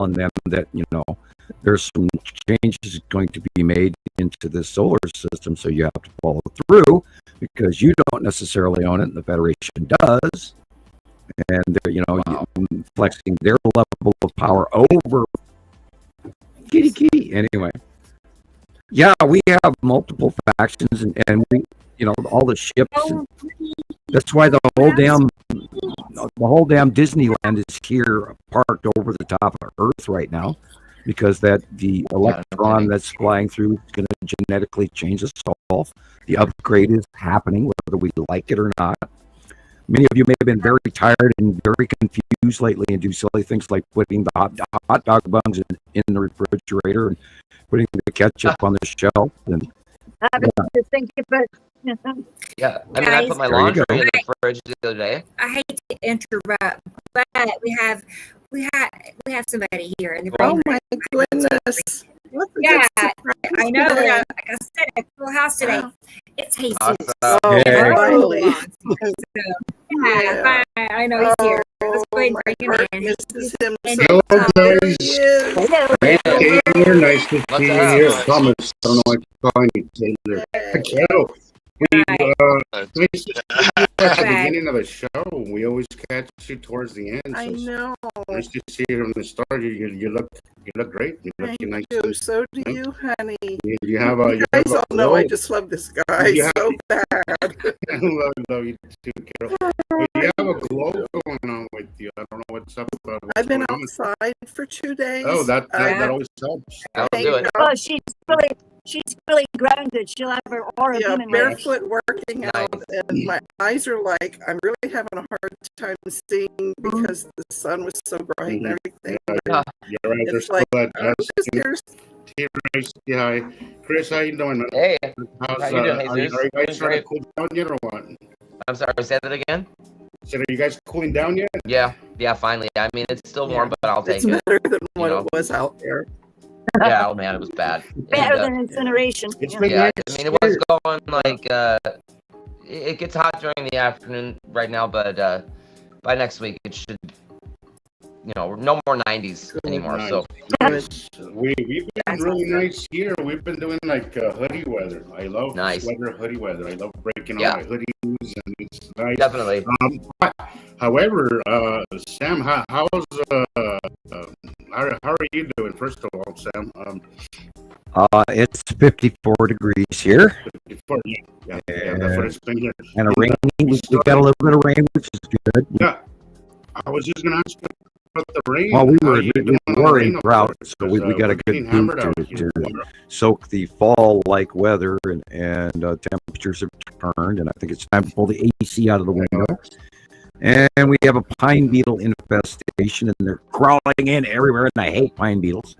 telling them that, there's some changes going to be made into the solar system, so you have to follow through because you don't necessarily own it, and the Federation does. And Wow. flexing their level of power over kitty. Anyway, yeah, we have multiple factions, and we, all the ships. That's why the whole damn Disneyland is here, parked over the top of Earth right now, because the electron that's flying through is going to genetically change us all. The upgrade is happening, whether we like it or not. Many of you may have been very tired and very confused lately and do silly things like putting the hot dog buns in the refrigerator and putting the ketchup on the shelf. And I was to think about. Yeah, I mean, I put my There you laundry go. in the fridge the other day. I hate to interrupt, but we have somebody here in the Oh room. my goodness. What a Yeah, good surprise I know. today. Like I said, a full house today. It's Jesus. Awesome. Oh, Yeah. finally. Yeah, I know he's here. Let's go ahead and my bring him heart in. misses him And- so. Hello, There guys. he is. Hello. Hey, Taylor, nice to What's see you up? here. Thomas, I don't know why I'm calling you Taylor. Hello. Nice to see you at the beginning of the show. We always catch you towards the end. I So know. nice to see you from the start. You look great. You look Thank nice. you. So do you, honey. You have a. You guys all know I just love this guy Yeah. so bad. I love you too, Carol. But you have a glow going on with you. I don't know what's up. What's I've been going on. outside for 2 days. Oh, that always helps. I'll Thank do it. God. Oh, she's really grounded. She'll have her aura Yeah, beaming right. barefoot working out, and my eyes are like, I'm really having a hard time seeing because the sun was so bright and everything. Yeah, your eyes are It's still like, at I'm just here. T-Race. Yeah, hi. Chris, how you doing, man? Hey, How's, how you doing, are you Jesus? guys Doing trying to great. cool down yet or what? I'm sorry, say that again? So are you guys cooling down yet? Yeah, finally. I mean, it's still warm, but I'll take It's it. better than what know. it was out there. Yeah, oh man, it was bad. Better And, than incineration. It's Yeah. been yeah, nice I mean, it was here. going like, it gets hot during the afternoon right now, but by next week it should, no more 90s anymore. Nice. So Yes. We've been really nice here. We've been doing like hoodie weather. I love Nice. sweater hoodie weather. I love breaking Yeah. all my hoodies, and it's nice. definitely. However, Sam, how are you doing? First of all, Sam, it's 54 degrees here, before, yeah, that's what it's been here. and a rain. We got a little bit of rain, which is good. Yeah, I was just gonna ask you about the rain. Well, we How were are you we doing on the were rain in over drought, there? so we 'Cause, got a we're good getting boot hammered out here. to soak the fall-like weather, and temperatures have turned, and I think it's time to pull the AC out of the window. And we have a pine beetle infestation, and they're crawling in everywhere, and I hate pine beetles.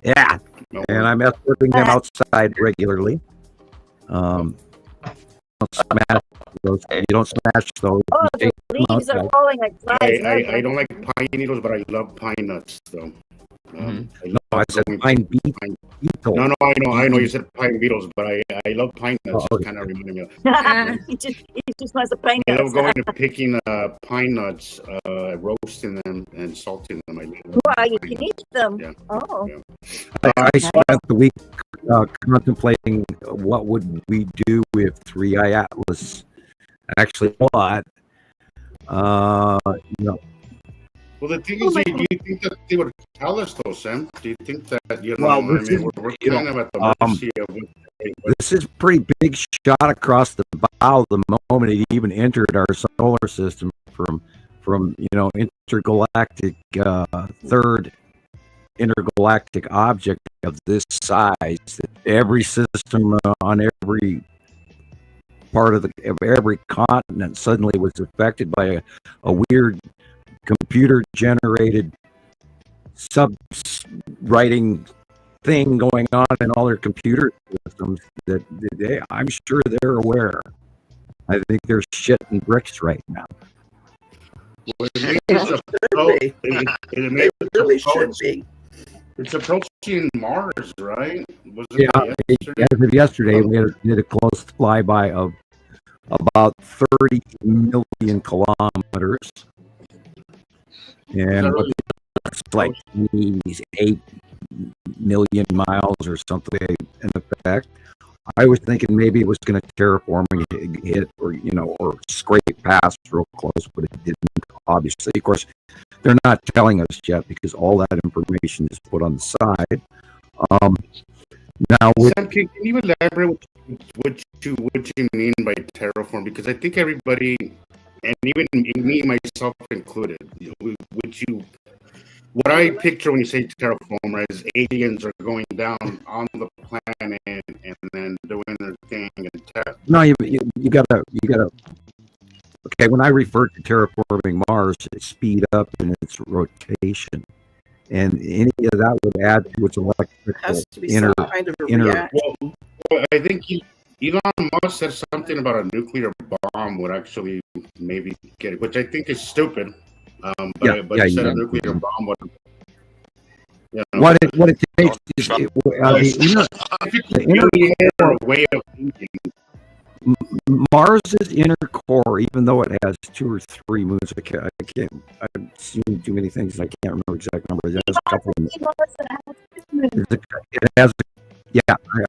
Yeah, No, and I'm escorting them outside regularly. Don't smash those. You don't smash those. Oh, You the take them leaves are outside. falling like flies. I don't like pine needles, but I love pine nuts, though. Mhm. I No, I said going- pine pine- beetle. No, I know you said pine beetles, but I love pine nuts. Oh, It kind of reminded me of. he just wants to pine I love nuts. going and picking pine nuts, roasting them and salting them. I love Wow, you pine can nuts. eat them. Yeah. Oh. Yeah. I spent the week contemplating what would we do if 3i Atlas actually what. Well, the thing Oh is, my do you think that they would tell us, though, Sam? Do you think that, Well, I this mean, is- we're you know, kind of at the mercy of what This is a pretty big shot across the bow the moment it even entered our solar system from intergalactic third intergalactic object of this size. That every system on every part of every continent suddenly was affected by a weird computer generated sub writing thing going on in all their computer systems that I'm sure they're aware. I think they're shitting bricks right now. it means They really should be. It's approaching Mars, right? Wasn't Yeah, it yesterday? as of yesterday, we did a close flyby of about 30 million kilometers. And what it's like 8 million miles or something in effect. I was thinking maybe it was going to terraform and hit or, or scrape past real close, but it didn't, obviously. Of course, they're not telling us yet because all that information is put on the side. Now, Sam, can you elaborate what you mean by terraform? Because I think everybody, and even me myself included, what I picture when you say terraform is aliens are going down on the planet and then doing their thing and no, you gotta. Okay, when I refer to terraforming Mars, it's speed up in its rotation, and any of that would add to its electrical Has to be some kind of a inner. reaction. Well, I think Elon Musk said something about a nuclear bomb would actually maybe get it, which I think is stupid. But he said a nuclear bomb would. What it takes is the inner way of thinking. Mars's inner core, even though it has 2 or 3 moons, I've seen too many things. I can't remember exact number. It has a couple of them. It has,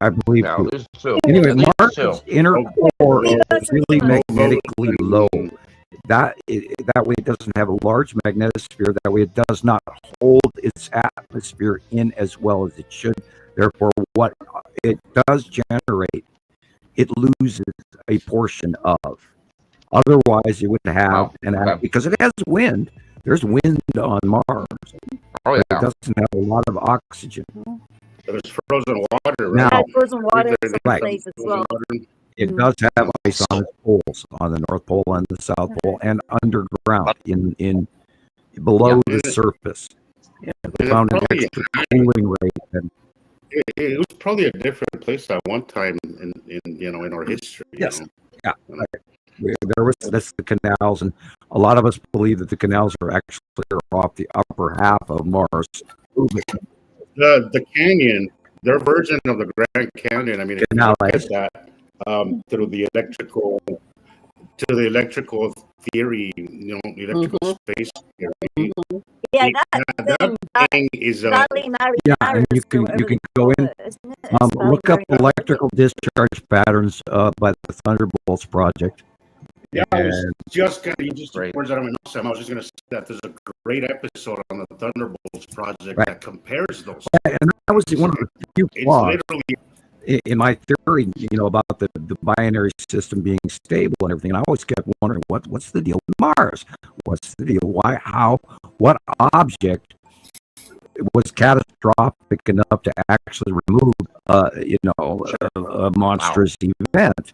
I believe. No, there's 2. Anyway, There's Mars' 2. inner core is really magnetically low. That way it doesn't have a large magnetosphere. That way it does not hold its atmosphere in as well as it should. Therefore, what it does generate, it loses a portion of. Otherwise, it would have, because it has wind. There's wind on Mars. Oh, yeah. It doesn't have a lot of oxygen. There's frozen water, right? Now, frozen water in some right. places as well. It does have ice on its poles, on the North Pole and the South Pole, and underground in below the surface. Yeah, they found an extra cooling rate. And it was probably a different place at one time in our history. Yes. Yeah. That's the canals, and a lot of us believe that the canals are actually off the upper half of Mars. The canyon, their version of the Grand Canyon. I mean, if you look at that through the electrical theory, electrical space theory. Yeah, that thing is and you can go in, look up electrical discharge patterns by the Thunderbolts project. Yeah, I was just going to words out of my mouth. I was just going to say that there's a great episode on the Thunderbolts project that compares those. And that was one of the few flaws in my theory, about the binary system being stable and everything. And I always kept wondering, what's the deal with Mars? What's the deal? Why? How? What object was catastrophic enough to actually remove, a monstrous event?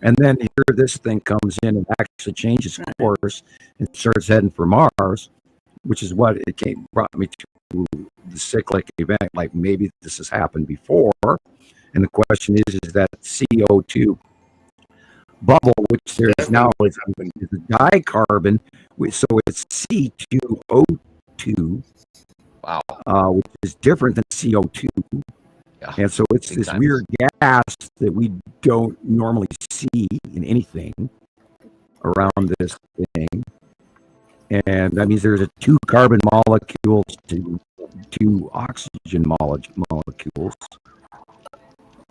And then here this thing comes in and actually changes course and starts heading for Mars, which is what brought me to the cyclic event. Like maybe this has happened before. And the question is that CO2 bubble, which there is now, is a dicarbon, so it's C2O2, which is different than CO2. Yeah, and so it's this weird gas that we don't normally see in anything around this thing. And that means there's 2 carbon molecules to 2 oxygen molecules,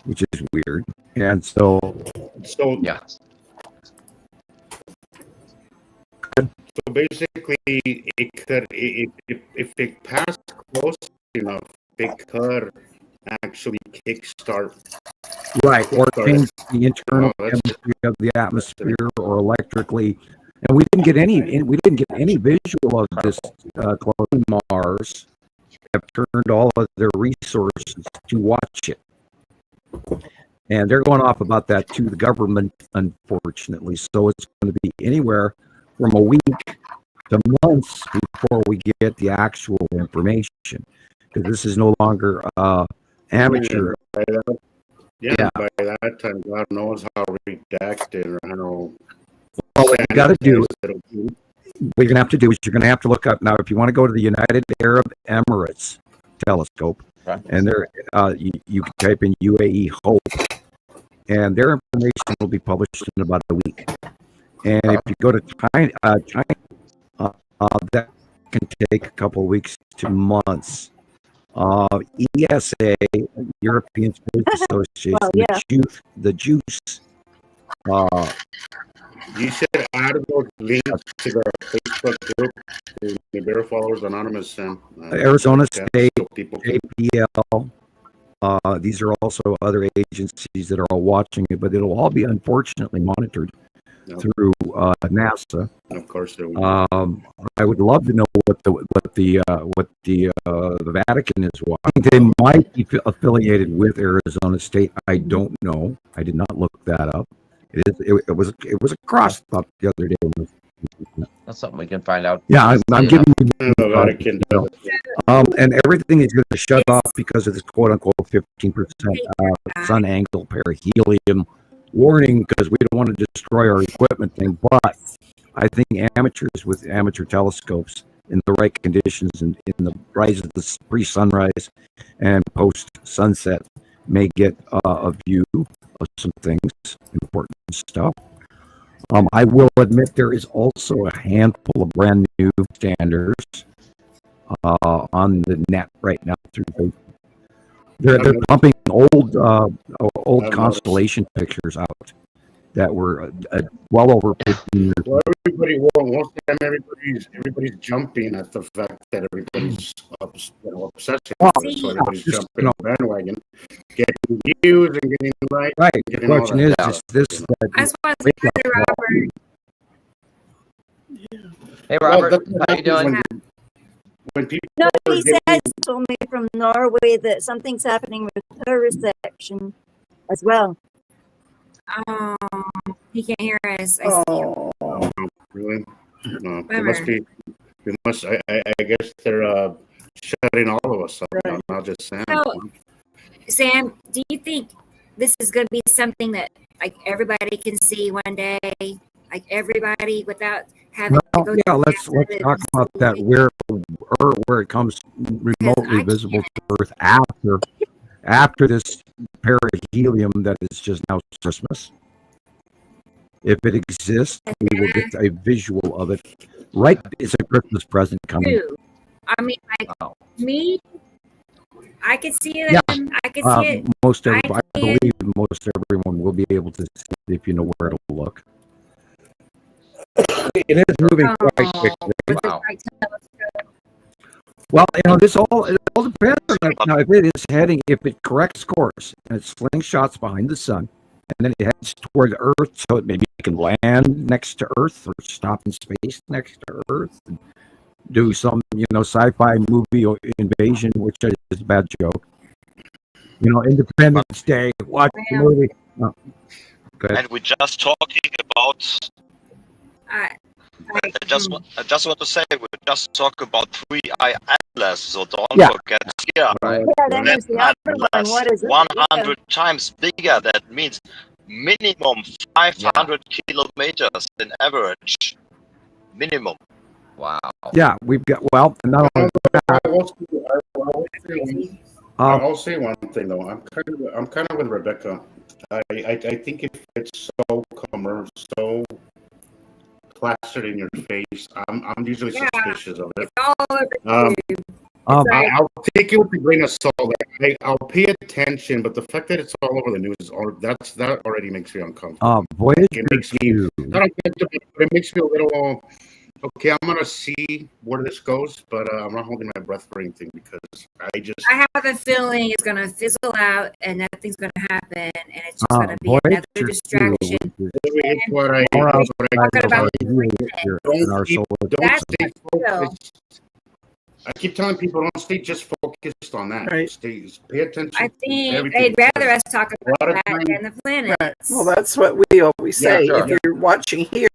which is weird. And so yeah. So basically, it could, if it passed close enough, it could actually kickstart. Right, or change the internal chemistry of the atmosphere, or electrically. And we didn't get any visual of this close to Mars. Have turned all of their resources to watch it. And they're going off about that to the government, unfortunately. So it's going to be anywhere from a week to months before we get the actual information, because this is no longer amateur. By that time, God knows how redacted or how. Well, what you got to do, what you're going to have to do is you're going to have to look up now. If you want to go to the United Arab Emirates telescope, and there you can type in UAE Hope, and their information will be published in about a week. And if you go to China, that can take a couple of weeks to months. ESA, European Space Association, Well, yeah. the juice. You should add those links to the Facebook group to the Bear Followers Anonymous. Arizona State, so people can JPL. These are also other agencies that are all watching it, but it'll all be unfortunately monitored through NASA. of course, there will I would love to know what the Vatican is watching. They might be affiliated with Arizona State. I don't know. I did not look that up. It was a cross up the other day. That's something we can find out. Yeah, I'm giving you. the Vatican does. And everything is going to shut off because of this quote unquote 15% sun angle perihelion warning, because we don't want to destroy our equipment thing. But I think amateurs with amateur telescopes in the right conditions and in the rise of the pre-sunrise and post-sunset may get a view of some things, important stuff. I will admit there is also a handful of brand new standards on the net right now through Facebook. They're pumping old constellation pictures out that were well over 15 years. Well, most of the time, everybody's jumping at the fact that everybody's obsessing. So everybody's jumping on the bandwagon, getting views and getting likes. Right. The question is this. I just want to say to Robert. Hey, Robert, how you doing? When people No, are he getting- says told me from Norway that something's happening with her reception as well. Oh, he can't hear us. I see him. Oh, really? No, it must be. It must. I guess they're shutting all of us up. Not just Sam. So, Sam, do you think this is going to be something that like everybody can see one day, like everybody without having to go? Yeah, let's talk about that. Where it comes remotely visible to Earth after this perihelium that is just now Christmas. If it exists, we will get a visual of it. Right, it's a Christmas present coming. I mean, like me, I can see it. Yeah. I can see it. I believe most everyone will be able to see it if you know where to look. It is moving quite quickly. Wow. Well, it all depends on now if it is heading, if it corrects course and it slingshots behind the sun, and then it heads toward Earth, so it maybe can land next to Earth or stop in space next to Earth, and do some sci-fi movie or invasion, which is a bad joke. Independence Day, watch the movie. Oh, go ahead. And we're just talking about. I just want to say we just talk about 3-eye atlas, so don't forget here. Right. Yeah, then there's the other one. Atlas, What is it? 100 times bigger. That means minimum 500 kilometers in average. Minimum. Wow. Yeah, we've got not only I'll say one thing though. I'm kind of with Rebecca. I think if it's so so plastered in your face, I'm usually suspicious of it. It's all over YouTube. I'll take it with a grain of salt. I'll pay attention, but the fact that it's all over the news that already makes me uncomfortable. Voyager It makes me not uncomfortable, but it makes me a little. Okay, I'm gonna see where this goes, but I'm not holding my breath for anything because I have a feeling it's gonna fizzle out and nothing's gonna happen, and it's just gonna be another distraction. It's what I stay focused. I keep telling people don't stay just focused on that. Right. Pay attention. I think everything. they'd rather us talk about that time- than the planets. right. Well, that's what we always say. Yeah, sure. If you're watching here,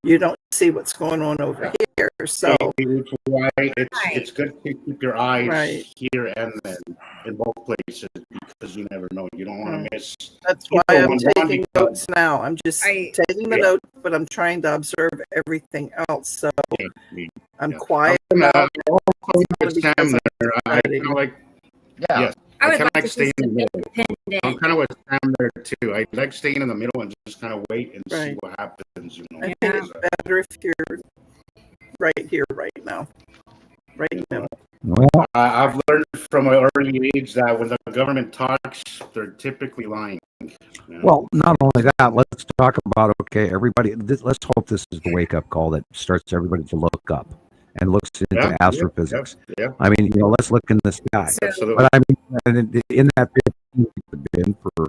you don't see what's going on over here. So, It's why it's good to keep your eyes Right. here and then in both places because you never know. You don't want to miss. that's why I'm People want taking to- notes now. I'm just taking the notes, but I'm trying to observe everything else. So I'm quiet. about it. With Sam there, I kind of like. Yeah. Yes, I would kinda like to see staying in some the middle. I'm independent. kind of with Sam there too. I like staying in the middle and just kind of wait and see Right. what happens. I think it's better if you're right here, right now. right now. Well, I've learned from an early age that when the government talks, they're typically lying. You know? well, not only that, let's talk about, okay, everybody, let's hope this is the wake-up call that starts everybody to look up and looks into Yeah, astrophysics. yeah, I mean, let's look in the sky. So, absolutely. But I mean, and in that 15, it's been for,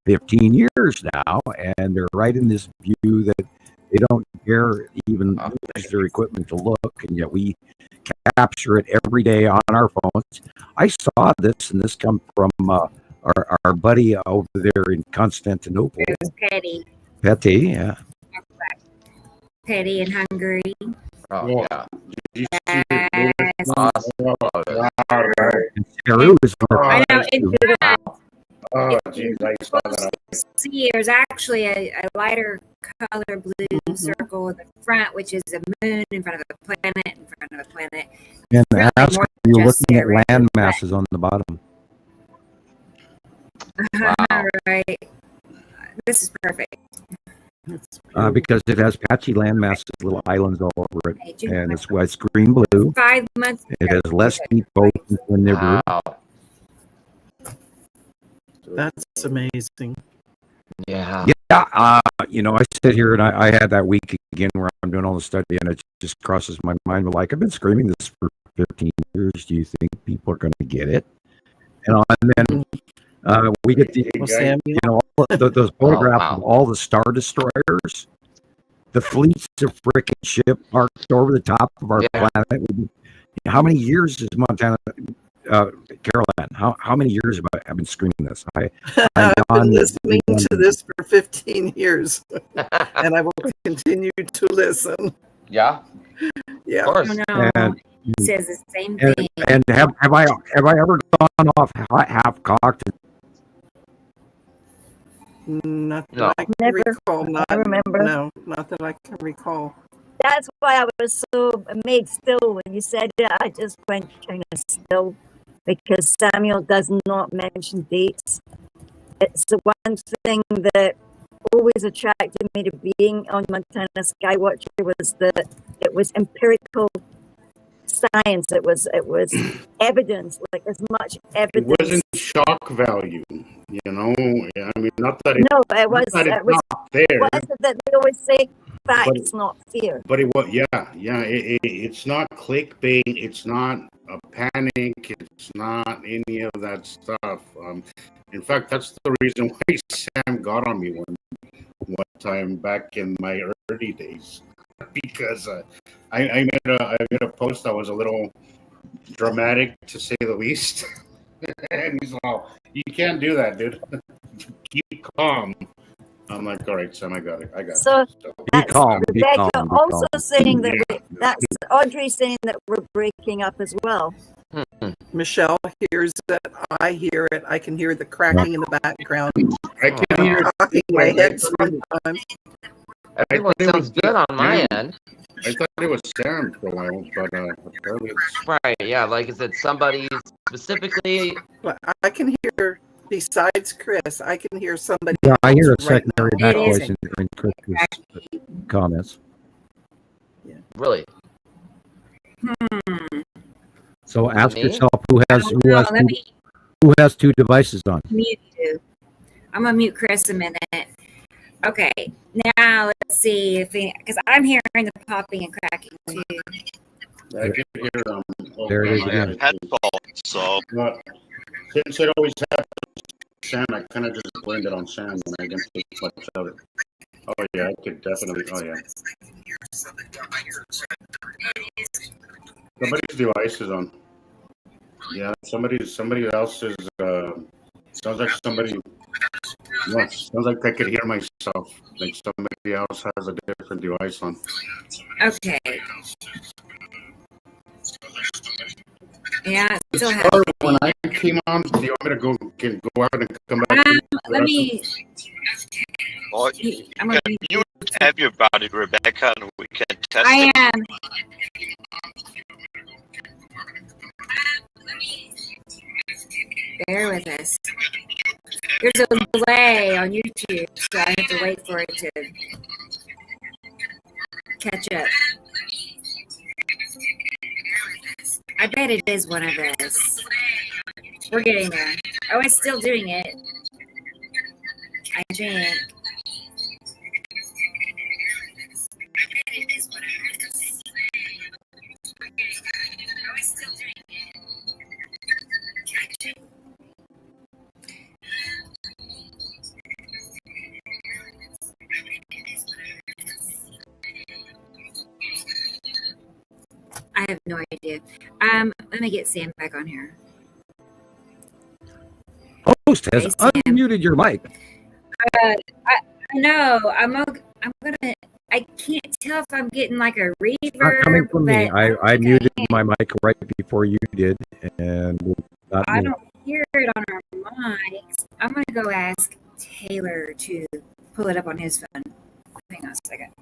15 years now, and they're right in this view that they don't dare even use their equipment to look, and yet we capture it every day on our phones. I saw this, and this come from our buddy over there in Constantinople, it was Petty. Yeah. Petty in Hungary. Oh, Well, yeah. Did you see the latest one? Awesome. Wow, right. And Peru is on I know. that's In true. fact, Oh, geez, I saw that. see, there's actually a lighter color blue circle in the front, which is a moon in front of a planet in front of a planet. And Really that's more you're just looking at their land but- masses on the bottom. Wow. Right. This is perfect. Because it has patchy land masses, little islands all over it, Hey, June, and it's why it's green blue. 5 months. It has less deep oceans than Nibiru. Wow. That's amazing. Yeah. Yeah, I sit here and I had that week again where I'm doing all the study, and it just crosses my mind. But like, I've been screaming this for 15 years. Do you think people are going to get it? And then we get the Well, Sam, those photographs wow. of all the star destroyers, the fleets of frickin' ship parked over the top of our Yeah. planet. How many years is Montana? Caroline, how many years have I been screaming this? I've been listening to this for 15 years, and I will continue to listen. Yeah. Yeah. Of course. Oh, no. And, It says the same and, thing. and have I ever gone off half cocked? Not that No. I can Never. recall. Not, I remember. No, not that I can recall. That's why I was so made still when you said it. I just went kind of still because Samuel does not mention dates. It's the one thing that always attracted me to being on Montana Skywatcher was that it was empirical science. It was evidence, like as much It evidence. wasn't shock value, I mean, not that No, it was. not that It it's was. not there, What is it that they always say? Facts, not fear. but it was, it's not clickbait, it's not a panic, it's not any of that stuff. In fact, that's the reason why Sam got on me one time back in my early days, because I made a post that was a little dramatic, to say the least. And he's all, "You can't do that, dude. Keep calm." I'm like, "All right, Sam, I got it. So Be that's calm. Be Rebecca calm. Be also calm. saying that Yeah. that's Audrey saying that we're breaking up as well. Michelle hears it. I hear it. I can hear the cracking in the background. I can hear it. Talking in my head sometimes. Everyone I thought it sounds was good on my Sam. end. I thought it was Sam for a while, but apparently it's Right. Yeah. Like I said, somebody specifically. But I can hear, besides Chris, I can hear somebody. Yeah, I hear a else right secondary now. back It voice isn't. in Chris's comments. Really. So ask Me? yourself who Let has two devices on. mute you. I'm gonna mute Chris a minute. Okay, now let's see if because I'm hearing the popping and cracking too. I can hear There it is I have again. headphones, so But since it always happens to Sam, I kind of just blamed it on Sam when I didn't take much of it. Oh yeah, I could definitely. Oh yeah. Somebody's device is on. Yeah, somebody else's. Sounds like somebody. Yeah, sounds like I could hear myself. Like somebody else has a different device on. Okay. Yeah, it still has. Sorry, when I came on, do you want me to go out and come back? Let me. or I'm you gonna can mute everybody, Rebecca, and we can test I it. am. Bear with us. There's a delay on YouTube, so I have to wait for it to catch up. I bet it is one of us. We're getting there. Oh, it's still doing it. I think. I have no idea. Let me get Sam back on here. Host has Hey, Sam. unmuted your mic. I know. I'm gonna. I can't tell if I'm getting like a reverb. It's not coming from me. but I muted my mic right before you did, and not I me. don't hear it on our mics. I'm gonna go ask Taylor to pull it up on his phone. Hang on a second.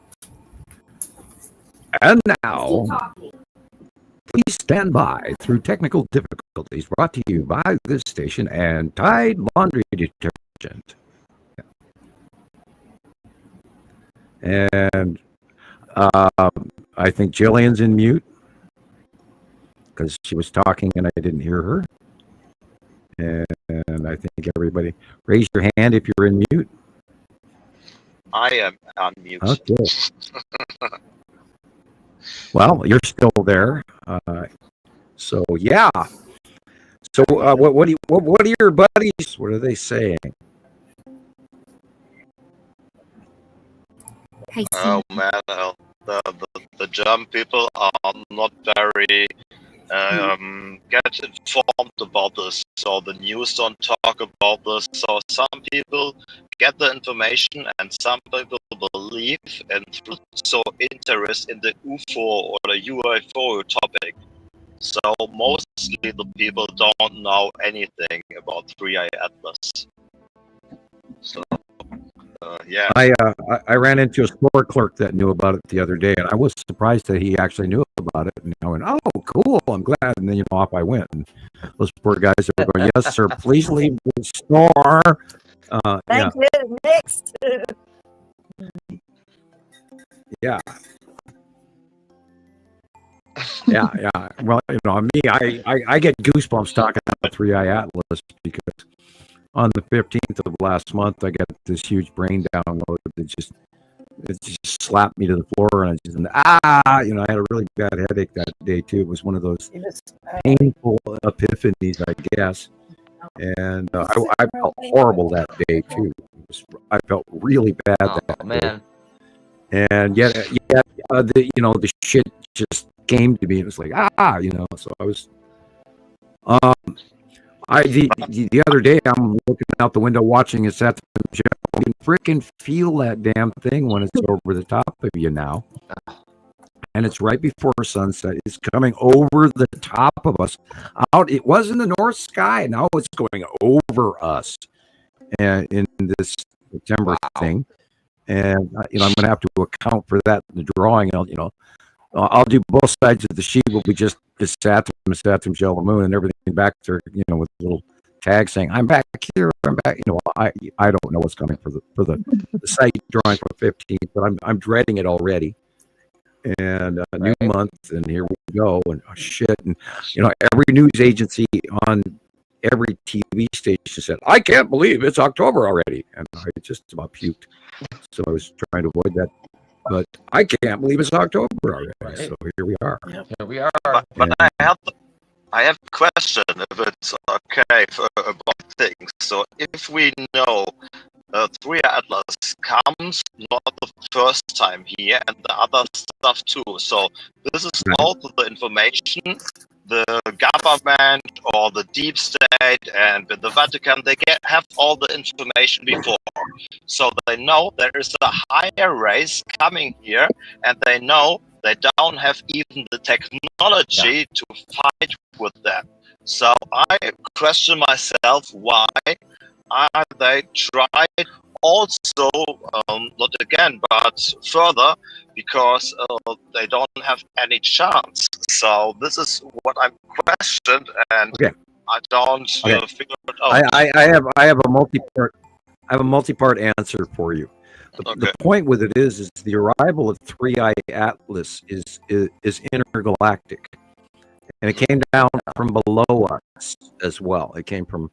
And Keep now, talking. please stand by through technical difficulties brought to you by this station and Tide Laundry Detergent. And I think Jillian's in mute because she was talking and I didn't hear her. And I think everybody, raise your hand if you're in mute. I am on mute. Okay. Well, you're still there. So yeah. So what are your buddies? What are they saying? Hey, Oh Sam. man, the German people are not very get informed about this. So the news don't talk about this. So some people get the information and some people believe and so interest in the UFO or the UFO topic. So mostly the people don't know anything about 3i Atlas. So yeah. I ran into a store clerk that knew about it the other day, and I was surprised that he actually knew about it. And I went, "Oh, cool! I'm glad." And then off I went. And those poor guys are going, "Yes, sir. Please leave the store." Yeah, Thank you. Next. yeah, yeah. Well, me, I get goosebumps talking about 3i Atlas because on the 15th of last month, I got this huge brain download that just slapped me to the floor, and I had a really bad headache that day too. It was one of those painful epiphanies, I guess, and I felt horrible that day too. I felt really bad that day. Man. And yet, the shit just came to me. It was like, so I was, the other day, I'm looking out the window watching it at the show. You can freaking feel that damn thing when it's over the top of you now. And it's right before sunset. It's coming over the top of us. It was in the north sky. Now it's going over us in this September thing. And, I'm going to have to account for that in the drawing. I'll do both sides of the sheet. Will be just Saturn, Shell, the moon, and everything back there, with a little tag saying, "I'm back here. I'm back." I don't know what's coming for the site drawing for 15th, but I'm dreading it already. And a new month, and here we go. And shit, and every news agency on every TV station said, "I can't believe it's October already," and I just about puked. So I was trying to avoid that. But I can't believe it's October already. Right. So here we are. Here we are. But I have a question if it's okay about things. So if we know 3 Atlas comes not the first time here and the other stuff too. So this is all the information the government or the deep state and the Vatican, they have all the information before. So they know there is a higher race coming here, and they know they don't have even the technology to fight with them. So I question myself, why are they tried also, not again, but further, because they don't have any chance. So this is what I'm questioned, and I don't figure it out. I have a multi-part answer for you. The point with it is the arrival of 3i Atlas is intergalactic, And it came down from below us as well. It came from,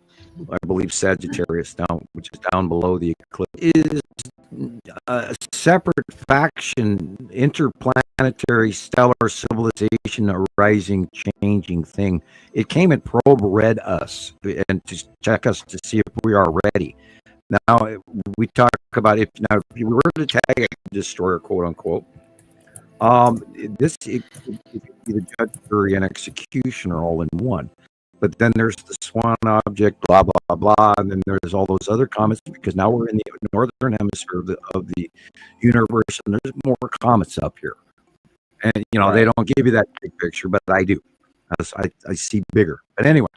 I believe, Sagittarius down, which is down below the eclipse. It is a separate faction, interplanetary stellar civilization, a rising, changing thing. It came and probe read us and to check us to see if we are ready. Now, we talk about if you were to tag a destroyer, quote unquote, this it could be the judge, jury, and executioner all in one. But then there's the swan object, blah blah blah, and then there's all those other comets because now we're in the northern hemisphere of the universe, and there's more comets up here. And they don't give you that big picture, but I do. I see bigger. But anyway,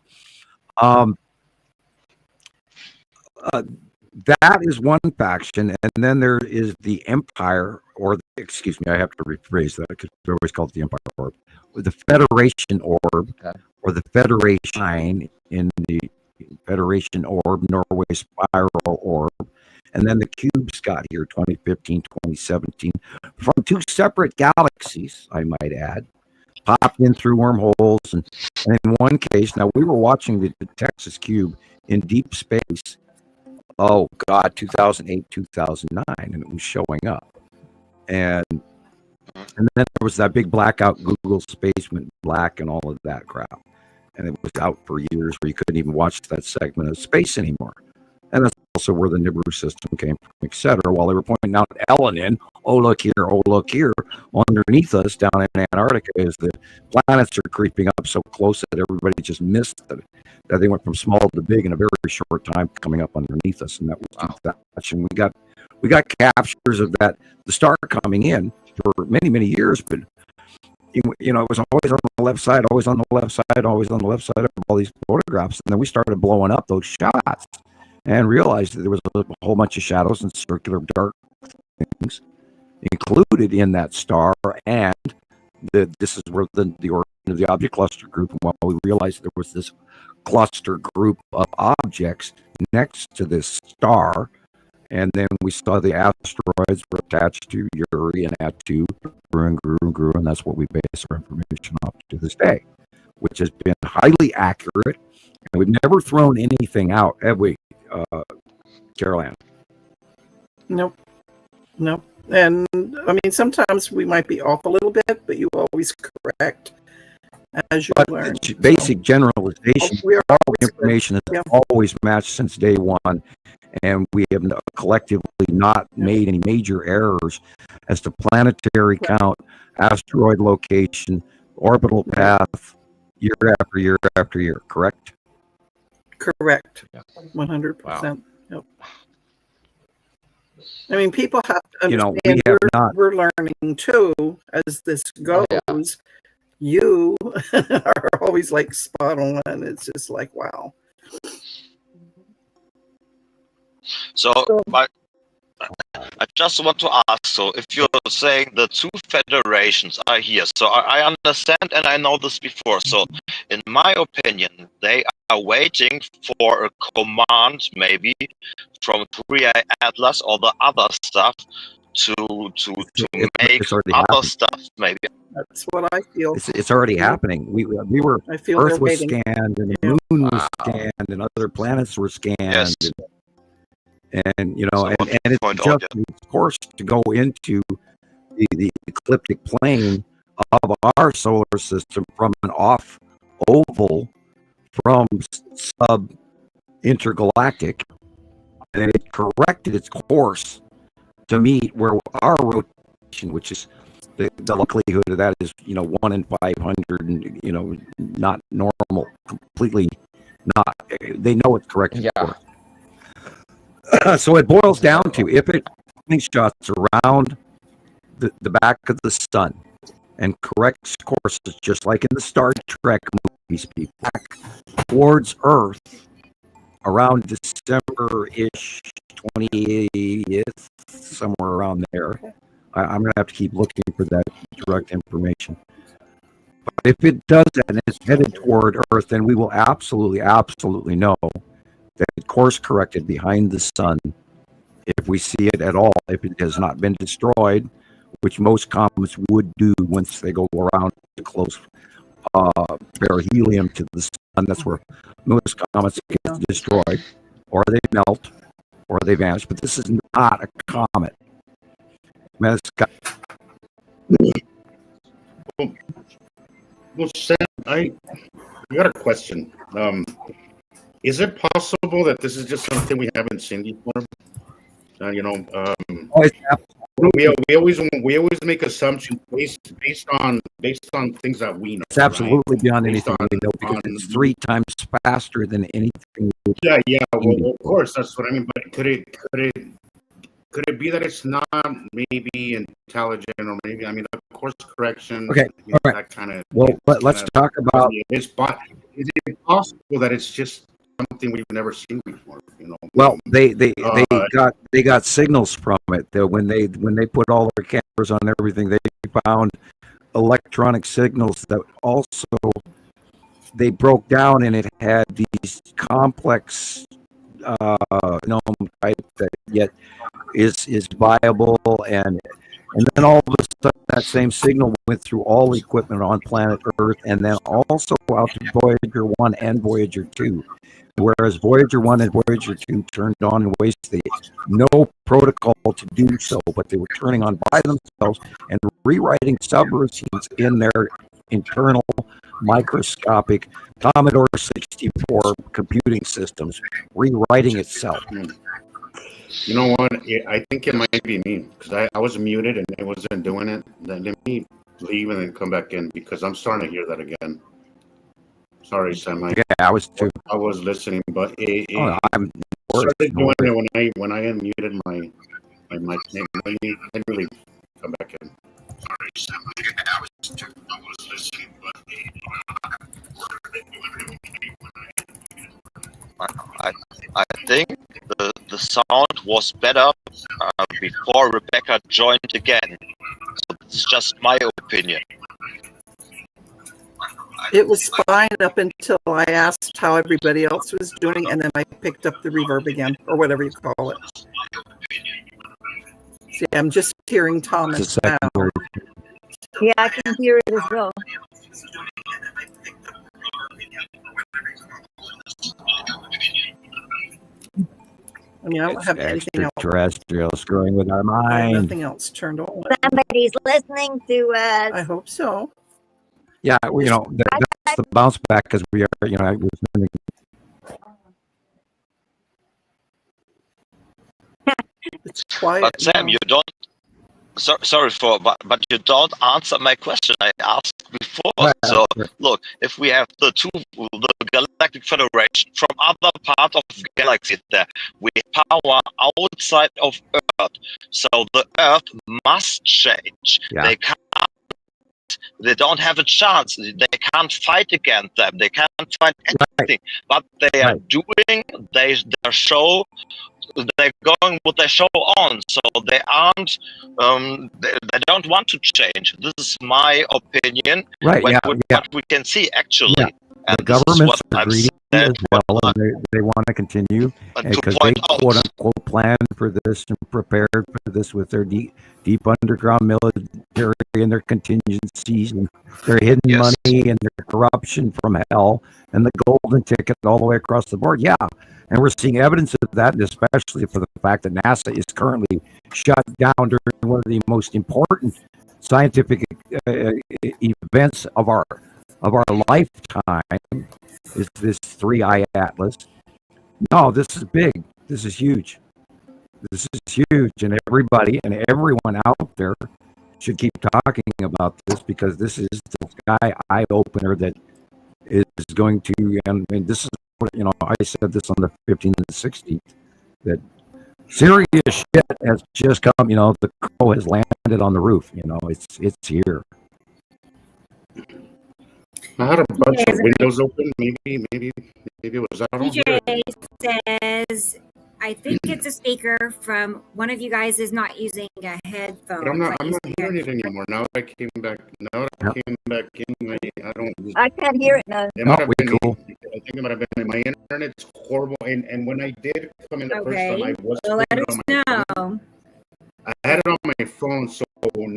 that is one faction, and then there is the Empire, or excuse me, I have to rephrase that because we always call it the Empire Orb, the Federation Orb, or the Federation in the Federation Orb, Norway Spiral Orb, and then the cubes got here 2015, 2017 from two separate galaxies, I might add, popped in through wormholes, and in one case, now we were watching the Texas cube in deep space. Oh God, 2008, 2009, and it was showing up, and then there was that big blackout. Google space went black, and all of that crap, and it was out for years where you couldn't even watch that segment of space anymore. And that's also where the Nibiru system came from, etc. While they were pointing out Elenin, oh look here, underneath us down in Antarctica, is the planets are creeping up so close that everybody just missed it. That they went from small to big in a very short time, coming up underneath us, and that was that. And we got captures of that, the star coming in for many years, but it was always on the left side, always on the left side, always on the left side of all these photographs, and then we started blowing up those shots and realized that there was a whole bunch of shadows and circular dark things included in that star, and this is where the origin of the object cluster group. And while we realized there was this cluster group of objects next to this star, and then we saw the asteroids were attached to Uri and Atu, grew, and that's what we base our information off to this day, which has been highly accurate, and we've never thrown anything out, have we, Caroline? Nope. And I mean, sometimes we might be off a little bit, but you always correct as you learn. Basic generalization. All information has always matched since day one, and we have collectively not made any major errors as to planetary count, asteroid location, orbital path, year after year after year. Correct? Correct. Yeah. 100%. Wow. Yep. I mean, people have to understand we're learning too as this goes. You are always like spot on. It's just like, wow. So I just want to ask, so if you're saying the two federations are here, so I understand and I know this before, so in my opinion, they are waiting for a command maybe from 3i Atlas or the other stuff to make other stuff maybe. That's what I feel. It's already happening. We were, Earth was scanned, and the moon was scanned, and other planets were scanned. Yes. And it's just its course to go into the ecliptic plane of our solar system from an off oval from sub intergalactic, and it corrected its course to meet where our rotation, which is the likelihood of that is 1 in 500, and not normal, completely not. They know it's correct. Yeah. So it boils down to if it shots around the back of the sun and corrects courses, just like in the Star Trek movies, back towards Earth around December-ish, 20th, somewhere around there. I'm going to have to keep looking for that direct information. But if it does that and it's headed toward Earth, then we will absolutely know that it course corrected behind the sun, if we see it at all, if it has not been destroyed, which most comets would do once they go around to close perihelium to the sun. That's where most comets get destroyed, or they melt, or they vanish. But this is not a comet. Man, it's got Well, Sam, I got a question. Is it possible that this is just something we haven't seen before? oh, it's We always make assumptions based on things that we know. It's absolutely beyond Based anything we know because it's 3 times faster than anything. Right? Yeah. Well, of course, that's what I mean. But could it be that it's not maybe intelligent, or maybe, I mean, of course, correction. Okay, all right. That kind of. Well, let's talk about. Is it possible that it's just something we've never seen before? Well, they got signals from it. That when they put all their cameras on everything, they found electronic signals that also they broke down, and it had these complex gnome type that yet is viable, and then all of a sudden that same signal went through all equipment on planet Earth, and then also out to Voyager 1 and Voyager 2. Whereas Voyager 1 and Voyager 2 turned on in ways they no protocol to do so, but they were turning on by themselves and rewriting subroutines in their internal microscopic Commodore 64 computing systems, rewriting itself. You know what? I think it might be me, because I was muted and it wasn't doing it. Then let me leave and then come back in, because I'm starting to hear that again. Sorry, Sam. I was too. I was listening, but I'm started doing it when I unmuted my mic. Let me really come back in. Sorry, Sam. I was listening, but I think the sound was better before Rebecca joined again. So this is just my opinion. It was fine up until I asked how everybody else was doing, and then I picked up the reverb again, or whatever you call it. See, I'm just hearing Thomas now. Yeah, I can hear it as well. I mean, I don't have anything else. Extraterrestrial screwing with our mind. Nothing else turned on. Somebody's listening to us. I hope so. Yeah, that's the bounce back, because we are, I was listening. It's quiet. But Sam, now. you don't. But you don't answer my question I asked before. So look, if we have the Galactic Federation from other parts of the galaxy there, we power outside of Earth. So the Earth must change. Yeah. They don't have a chance. They can't fight against them. They can't find anything. But they are doing their show. They're going with their show on, so they aren't. They don't want to change. This is my opinion. Right? What we can see actually. Yeah. And the governments are greedy as well, and they want to continue because they quote unquote planned for this and prepared for this with their deep underground military and their contingencies and their hidden money and their corruption from hell and the golden ticket all the way across the board. Yeah. And we're seeing evidence of that, especially for the fact that NASA is currently shut down during one of the most important scientific events of our lifetime, is this 3i Atlas. No, this is big. This is huge. This is huge, and everybody and everyone out there should keep talking about this, because this is the eye opener that is going to, and this is what, I said this on the 15th and 16th, that serious shit has just come. The crow has landed on the roof. It's here. I had a bunch of windows open. Maybe it was out. DJ says, I think it's a speaker from one of you guys is not using a headphone. But I'm not hearing it anymore. Now that I came back in, I don't. I can't hear it now. It might have been cool. I think it might have been my internet's horrible. And when I did come in the first time, I wasn't. Let us know. I had it on my phone, so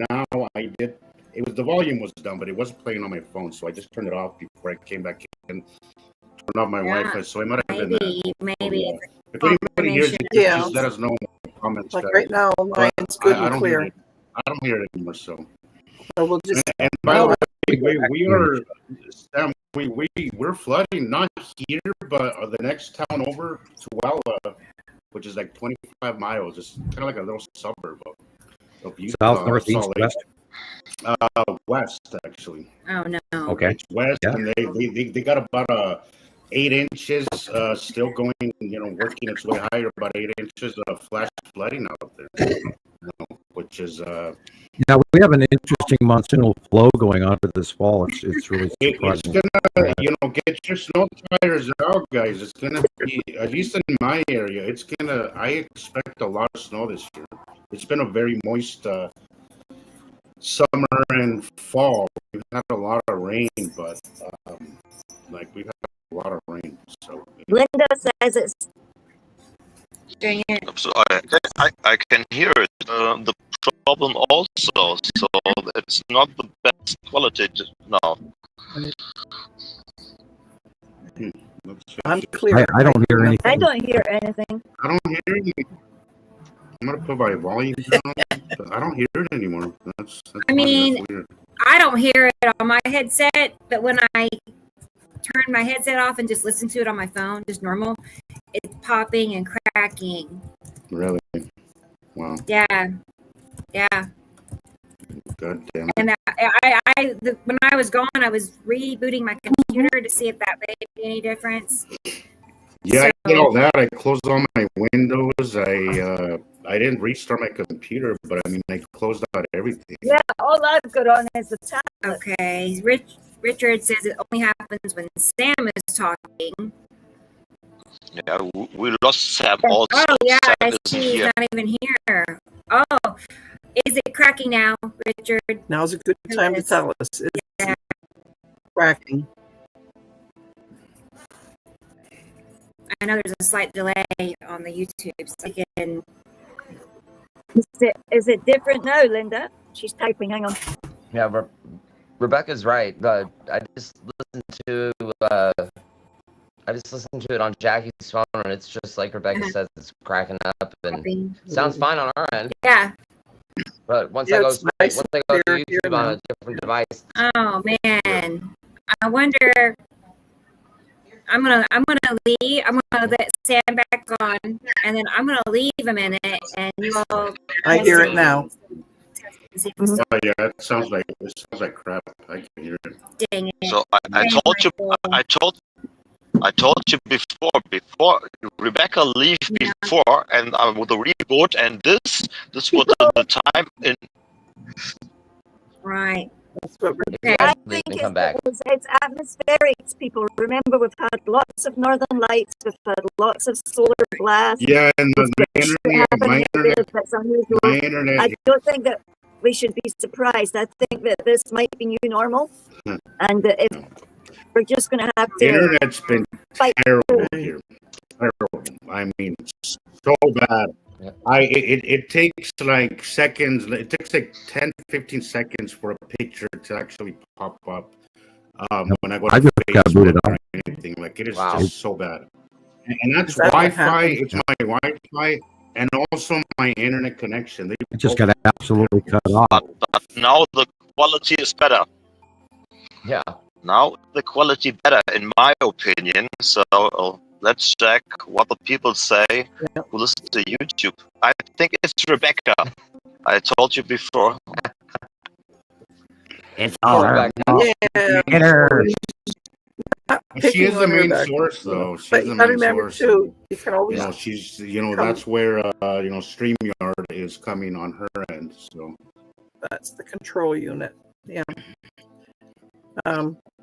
now I did. it was the volume was down, but it wasn't playing on my phone, so I just turned it off before I came back in. Turned off my Yeah, Wi-Fi, so it might have been that. Maybe it's If anybody hears it, Yeah. just let us know in the comments. Like right now, mine's good I and don't hear clear. it. I don't hear it anymore. So So we'll just. and by the way, we are Sam, we're flooding not here, but the next town over, Tuala, which is like 25 miles. It's kind of like a little suburb of Utah. South, northeast, Salt Lake. west. West actually. oh no. Okay. It's west, Yeah. and they got about 8 inches still going. Working its way higher, about 8 inches of flash flooding out there. Which is Yeah, we have an interesting monsoonal flow going on this fall. It's really it's surprising. gonna get your snow tires out, guys. It's gonna be, at least in my area, I expect a lot of snow this year. It's been a very moist summer and fall. We've had a lot of rain, but we've had a lot of rain. So Linda says it's Doing it. So I can hear it. The problem also, so it's not the best quality now. I'm clear. I don't hear anything. I don't hear anything. I don't hear it. I'm gonna put my volume down. But I don't hear it anymore. That's I mean, that's weird. I don't hear it on my headset, but when I turn my headset off and just listen to it on my phone, just normal, it's popping and cracking. Really? Wow. Yeah. God damn it. And when I was gone, I was rebooting my computer to see if that made any difference. Yeah, So- I did all that. I closed all my windows. I didn't restart my computer, but I mean, I closed out everything. Yeah, all I've got on is the tablet. Okay. Richard says it only happens when Sam is talking. Yeah, we lost Sam also. Oh, yeah, Sam I isn't see. He's here. not even here. Oh, is it cracking now, Richard? Now's a good time to tell us. It's Yeah. cracking. I know there's a slight delay on the YouTube. So I can, Is it different now, Linda? She's typing. Hang on. Yeah, Rebecca's right. But I just listened to it on Jackie's phone, and it's just like Rebecca says, it's cracking up, and sounds fine on our end. yeah. But once Yeah, I go it's nice to clear here YouTube on now. a different device, Oh man, I wonder. I'm gonna leave. I'm gonna let Sam back on, and then I'm gonna leave a minute, and you all. I hear it now. See if it's still Oh yeah, it sounds like crap. I can hear it. dang it. So I told you before Rebecca leave Yeah. before, and I would reboot, and this was the time in. Right. That's what we're Okay. I leave think and come back. it's atmospherics, people. Remember, we've had lots of northern lights, we've had lots of solar blasts. Yeah, and my I internet. don't think that we should be surprised. I think that this might be new normal, and that if we're just going to have The to internet's been fight. terrible here. Terrible. I mean, so bad. Yeah. It takes like seconds. It takes like 10, 15 seconds for a picture to actually pop up. When I go I to just got booted Facebook out. or anything, like it is Wow. just so bad. And that's Is that what Wi-Fi. happened? It's my Wi-Fi and also my internet connection. They It just both- got absolutely cut off. But now the quality is better. Yeah. Now the quality better, in my opinion. So let's check what the people say who listen to YouTube. I think it's Rebecca. I told you before. It's all her. Yeah. Inner. Not She picking is the on main Rebecca. source, though. She's But the you gotta main remember source. too, you can always She's come- that's where StreamYard is coming on her end. So that's the control unit. Yeah.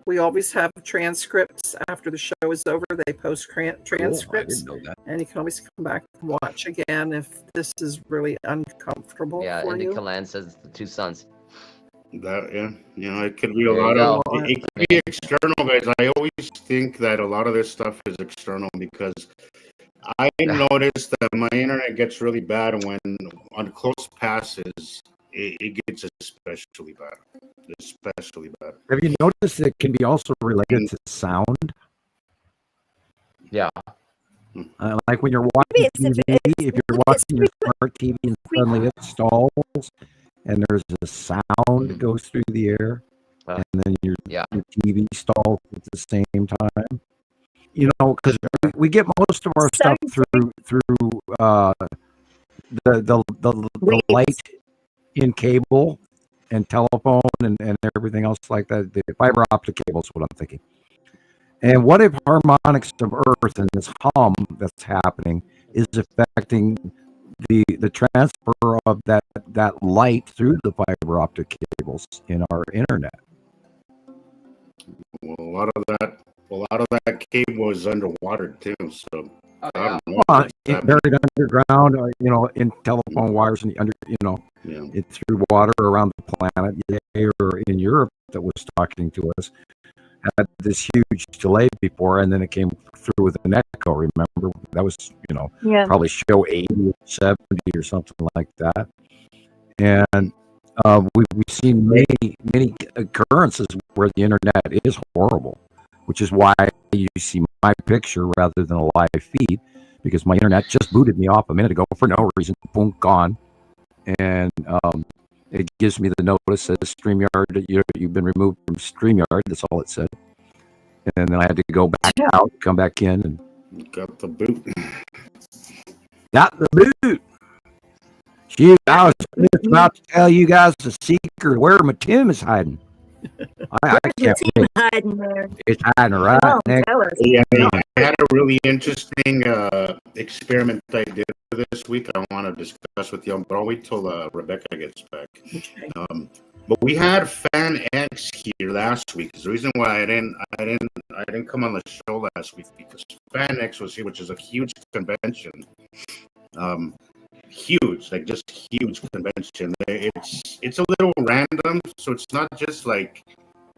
We always have transcripts after the show is over. They post transcripts, know that. and you can always come back and watch again if this is really uncomfortable Yeah, for Indy you. Kalan says the two sons. that it could be a There lot you of go. it could be external, guys. I always think that a lot of this stuff is external because I noticed that my internet gets really bad when on close passes. it gets especially bad. Especially bad. Have you noticed it can be also related to sound? Yeah. Like when you're watching Maybe TV, if you're watching your smart TV and suddenly it stalls and there's a sound that goes through the air, and then your TV stalls at the same time. You know, because we get most of our stuff through the light in cable and telephone and everything else like that. The fiber optic cable is what I'm thinking. And what if harmonics of Earth and this hum that's happening is affecting the transfer of that light through the fiber optic cables in our internet? Well, a lot of that cable is underwater too. So I don't know. Well, buried underground, you know, in telephone wires and it through water around the planet. Or in Europe that was talking to us had this huge delay before, and then it came through with an echo. Remember, that was probably show 80 or 70 or something like that. And we've seen many occurrences where the internet is horrible, which is why you see my picture rather than a live feed, because my internet just booted me off a minute ago for no reason. Boom, gone. And it gives me the notice that StreamYard, you've been removed from StreamYard. That's all it said. And then I had to go back out, come back in, and got the boot. Got the boot. Shoot, I was just about to tell you guys the secret where my Tim is hiding. I can't Tim hiding there? It's hiding right next. Yeah, I had a really interesting experiment I did this week. I want to discuss with you, but I'll wait till Rebecca gets back. But we had Fan X here last week. The reason why I didn't come on the show last week because Fan X was here, which is a huge convention. Huge, like just huge convention. It's a little random, so it's not just like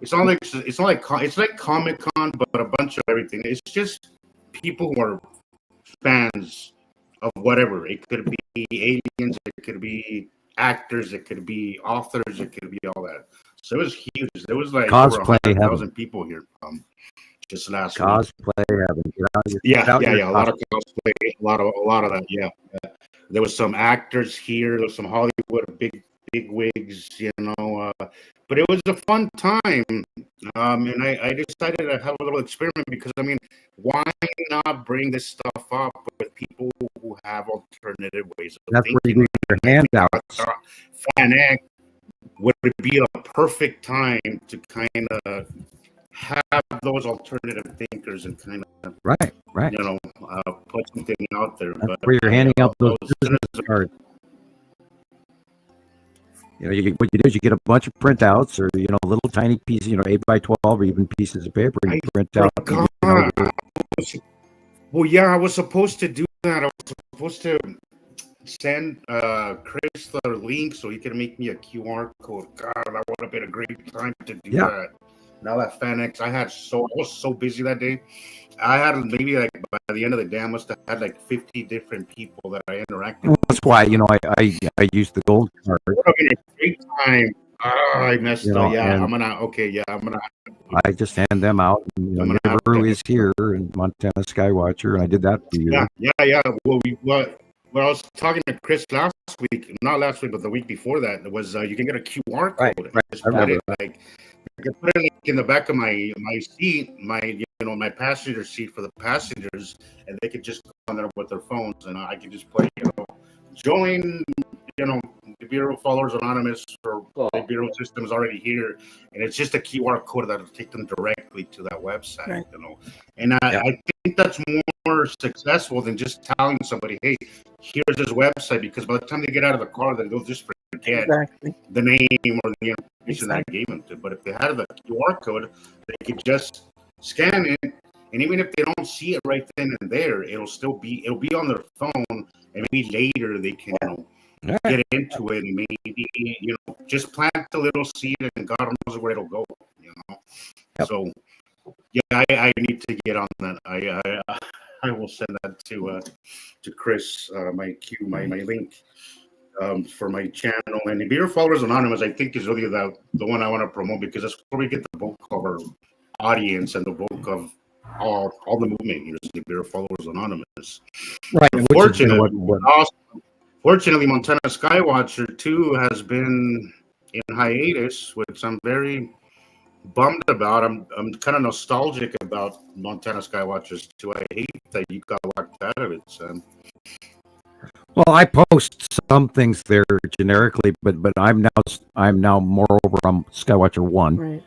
it's not like Comic-Con, but a bunch of everything. It's just people who are fans of whatever. It could be aliens, it could be actors, it could be authors, it could be all that. So it was huge. There was like over 100,000 people here. Just last week. Cosplay heaven. Yeah. A lot of cosplay, a lot of that. Yeah. There was some actors here. There was some Hollywood big wigs, but it was a fun time. And I decided to have a little experiment because why not bring this stuff up with people who have alternative ways of thinking? That's where you do your handouts. Fan X would be a perfect time to kind of have those alternative thinkers and kind of right put something out there. That's where you're handing out those business cards. What you do is you get a bunch of printouts or little tiny pieces, 8 by 12 or even pieces of paper, and you print out. Well, yeah, I was supposed to do that. I was supposed to send Chris the link so he can make me a QR code. God, that would have been a great time to do that. Now that Fan X, I was so busy that day. I had maybe like by the end of the day, I must have had like 50 different people that I interacted with. That's why, I used the gold card. It would have been a great time. I messed up. Yeah, I'm gonna. I just hand them out. Whoever is here in Montana Skywatcher, and I did that for you. Yeah. Well, I was talking to Chris not last week, but the week before that, was you can get a QR code. Right. Just put it I can put it in the back of my seat, my passenger seat for the passengers, and they could just go on there with their phones, and I could just play, join, the Bureau Followers Anonymous or the Bureau System is already here, and it's just a QR code that'll take them directly to that website, And I think that's more successful than just telling somebody, hey, here's this website, because by the time they get out of the car, they'll just forget the name or the information that I gave them to. But if they had the QR code, they could just scan it, and even if they don't see it right then and there, it'll be on their phone, and maybe later they can get into it, and maybe just plant the little seed, and God knows where it'll go. So I need to get on that. I will send that to Chris, my link. for my channel. And Nibiru Followers Anonymous, I think, is really the one I want to promote, because that's where we get the bulk of our audience and the bulk of all the movement here is Nibiru Followers Anonymous. Right. Unfortunately, fortunately, Montana Skywatcher 2 has been in hiatus, which I'm very bummed about. I'm kind of nostalgic about Montana Skywatchers 2. I hate that you got locked out of it, son. Well, I post some things there generically, but I'm now moreover on Skywatcher 1. Right.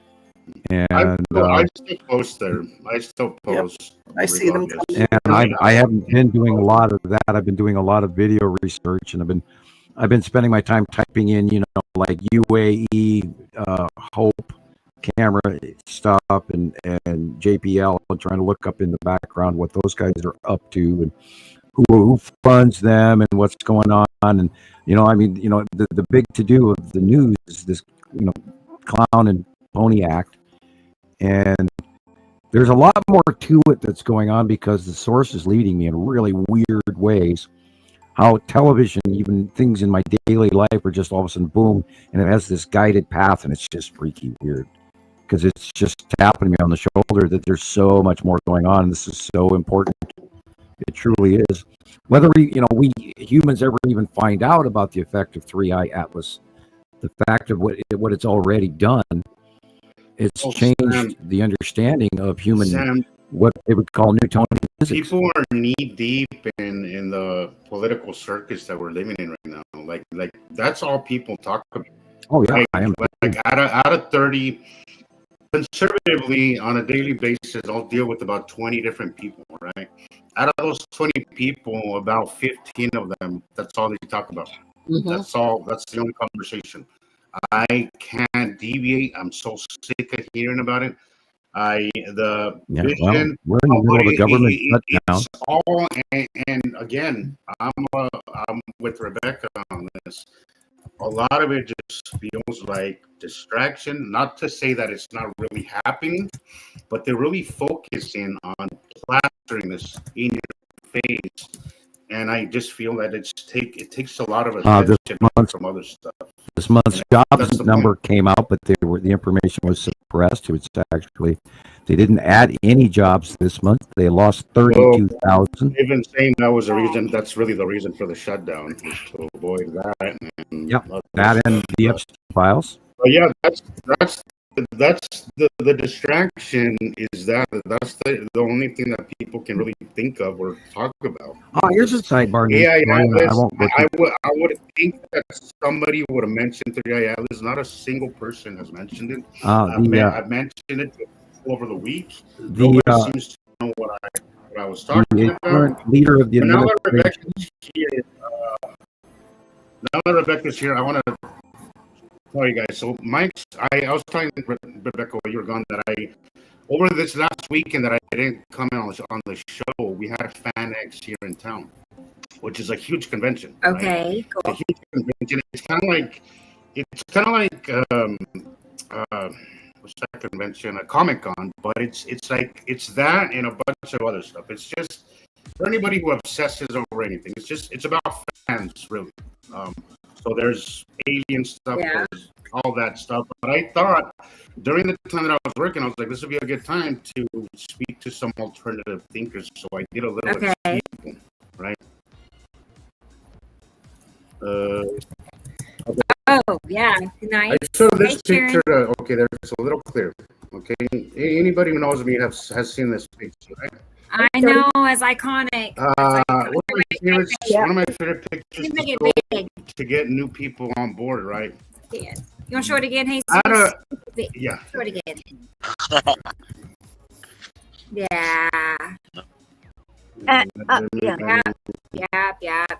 And I still post there. I still post. I see them regardless. and I haven't been doing a lot of that. I've been doing a lot of video research, and I've been spending my time typing in, like UAE, Hope, camera stuff, and JPL, and trying to look up in the background what those guys are up to, and who funds them, and what's going on. And the big to do of the news is this clown and pony act, and there's a lot more to it that's going on, because the source is leading me in really weird ways. How television, even things in my daily life, are just all of a sudden boom, and it has this guided path, and it's just freaky weird, because it's just tapping me on the shoulder that there's so much more going on, and this is so important. It truly is. Whether we humans ever even find out about the effect of 3-Eye Atlas, the fact of what it's already done, it's changed the understanding of human, what they would call Newtonian physics. People are knee deep in the political circus that we're living in right now. Like that's all people talk about. Oh yeah, I am. Like out of 30, conservatively on a daily basis, I'll deal with about 20 different people, right? Out of those 20 people, about 15 of them, that's all they talk about. Mm-hmm. That's the only conversation. I can't deviate. I'm so sick of hearing about it. Vision, we're in the middle of a government shutdown. It's all, and again, I'm with Rebecca on this. A lot of it just feels like distraction. Not to say that it's not really happening, but they're really focusing on plastering this in your face. And I just feel that it takes a lot of attention from other stuff. This month's jobs number came out, but the information was suppressed. It was actually, they didn't add any jobs this month. They lost 32,000. They've been saying that was the reason. That's really the reason for the shutdown, is to avoid that. That and the Epstein files. But yeah, that's the distraction. Is that's the only thing that people can really think of or talk about. Oh, here's a sidebar. I would think that somebody would have mentioned 3-Eye Atlas. Not a single person has mentioned it. I've mentioned it over the week. Nobody seems to know what I was talking about. Leader of the now that Rebecca's here, I want to tell you guys. So I was telling Rebecca while you were gone that over this last weekend that I didn't come on the show, we had a FanX here in town, which is a huge convention. Okay, right? cool. A huge convention. It's kind of like what's that convention? A Comic-Con, but it's that and a bunch of other stuff. It's just for anybody who obsesses over anything. It's about fans, really. So there's alien stuff, there's all that stuff. But I thought during the time that I was working, I was like, this would be a good time to speak to some alternative thinkers. So I did a little bit of speaking, right? Oh, yeah. Nice. I showed this picture. Okay, there's a little clear. Okay, anybody who knows me has seen this picture, right? I know, as iconic. One of my favorite pictures to get new people on board, right? Yeah. You want to show it again, Hayes? Yeah. Show it again. Yeah.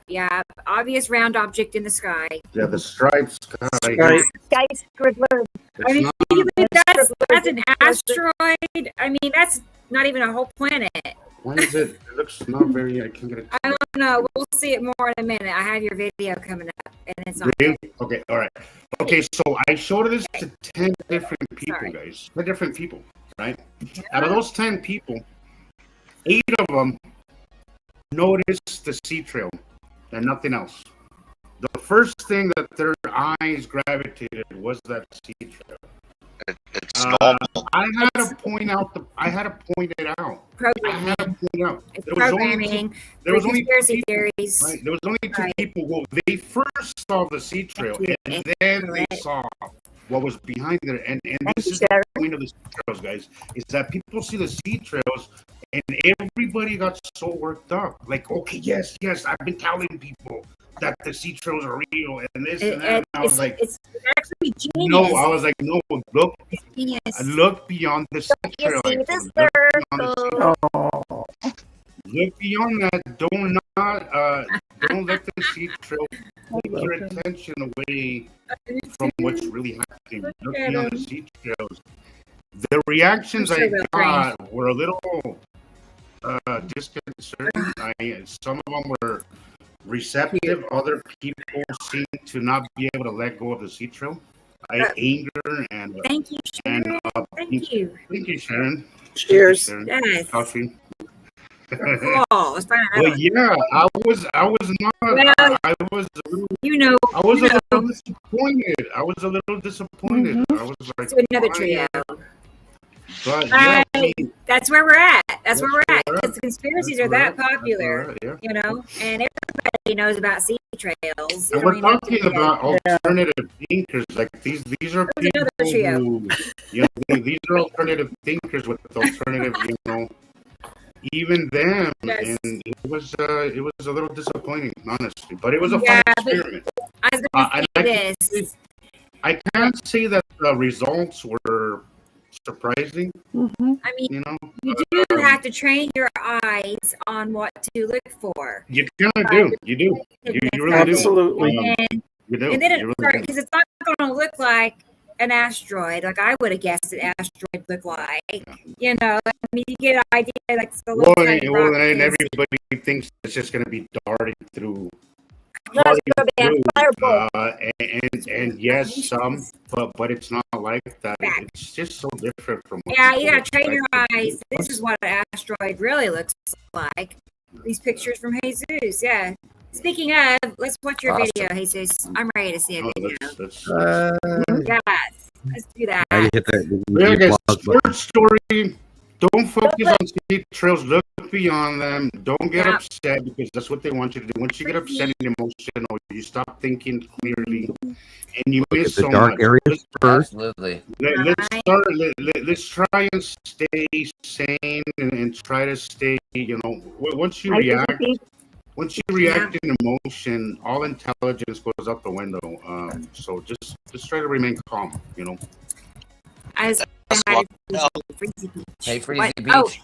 Yeah. Obvious round object in the sky. Yeah, the stripes. Sky scribbler. I mean, that's an asteroid. I mean, that's not even a whole planet. Why is it? It looks not very. I can't get it. I don't know. We'll see it more in a minute. I have your video coming up, and it's on. Okay, all right. Okay, so I showed this to 10 different people, guys. 10 different people, right? Yeah. Out of those 10 people, 8 of them noticed the sea trail and nothing else. the first thing that their eyes gravitated was that sea trail. It's normal. I had to point it out. I Programming. had to point out. It's There was only programming. there was only conspiracy two theories. Right. There was only two Right. people. Well, they first saw the sea trail, and then they saw what was behind it. And this is the point of the sea trails, guys, is that people see the sea trails, and everybody got so worked up. Like, okay, yes, I've been telling people that the sea trails are real, and this and that. And I was like, it's actually genius. no, I was like, no, look, Genius. look beyond the sea You trail. see Like, the look beyond the sea circle. Oh, Look beyond that. Don't let the sea trail take your attention away from what's really happening. Look beyond the sea trails. The reactions I got were a little disconcerting. Some of them were receptive. Other people seemed to not be able to let go of the sea trail. Anger and Thank you, Sharon. Thank you. Thank you, Sharon. cheers. Sharon. Yes. Coffee. Cool. It's fine. Well, yeah, I was not. Well, I was a little. You know. I was you a know. little disappointed. I was a little disappointed. I was like, To another why? trio. But yeah, I mean, That's where we're at. That's where we're at. where we're Because the conspiracies that's are that where we're at. popular, That's where we're at, you know, and everybody knows about sea trails. You and don't we're even have to talking be about alternative thinkers. Like these are That was people another trio. who, you know, these are alternative thinkers with alternative, you know, even them. Yes. And it was a little disappointing, honestly. But it was a Yeah, fun but experiment. I was going And to I say can this. I can't say that the results were surprising. I mean, You know, you do have to train your eyes on what to look for. you kind of do. You do. You really do. Absolutely. And, You do. and then You it really do. because it's not going to look like an asteroid, like I would have guessed an asteroid looked like. You know, I mean, you get an idea like the Well, little tiny rock and is. everybody thinks it's just going to be darting through. That's gonna be a fireball. And yes, some, but it's not like that. It's just so different from. What Yeah, people you gotta train your expect. eyes. This is what an asteroid really looks like. These pictures from Jesus. Yeah. Speaking of, let's watch your Awesome. video, Jesus. I'm ready to see a Oh, video. that's Yes. Let's do that. I hit the yeah, guys, applause button. sports story. Don't focus on sea trails. Look beyond them. Don't get Yeah. upset because that's what they want you to do. Once you get upset and emotional, you stop thinking clearly, and you Look miss at the so dark much. areas first. Absolutely. Let's try and stay sane and try to stay. You know, once you react in emotion, all intelligence goes out the window. So just try to remain calm. You know. As That's what- Freezy Beach. Hey, Freezy What? Beach.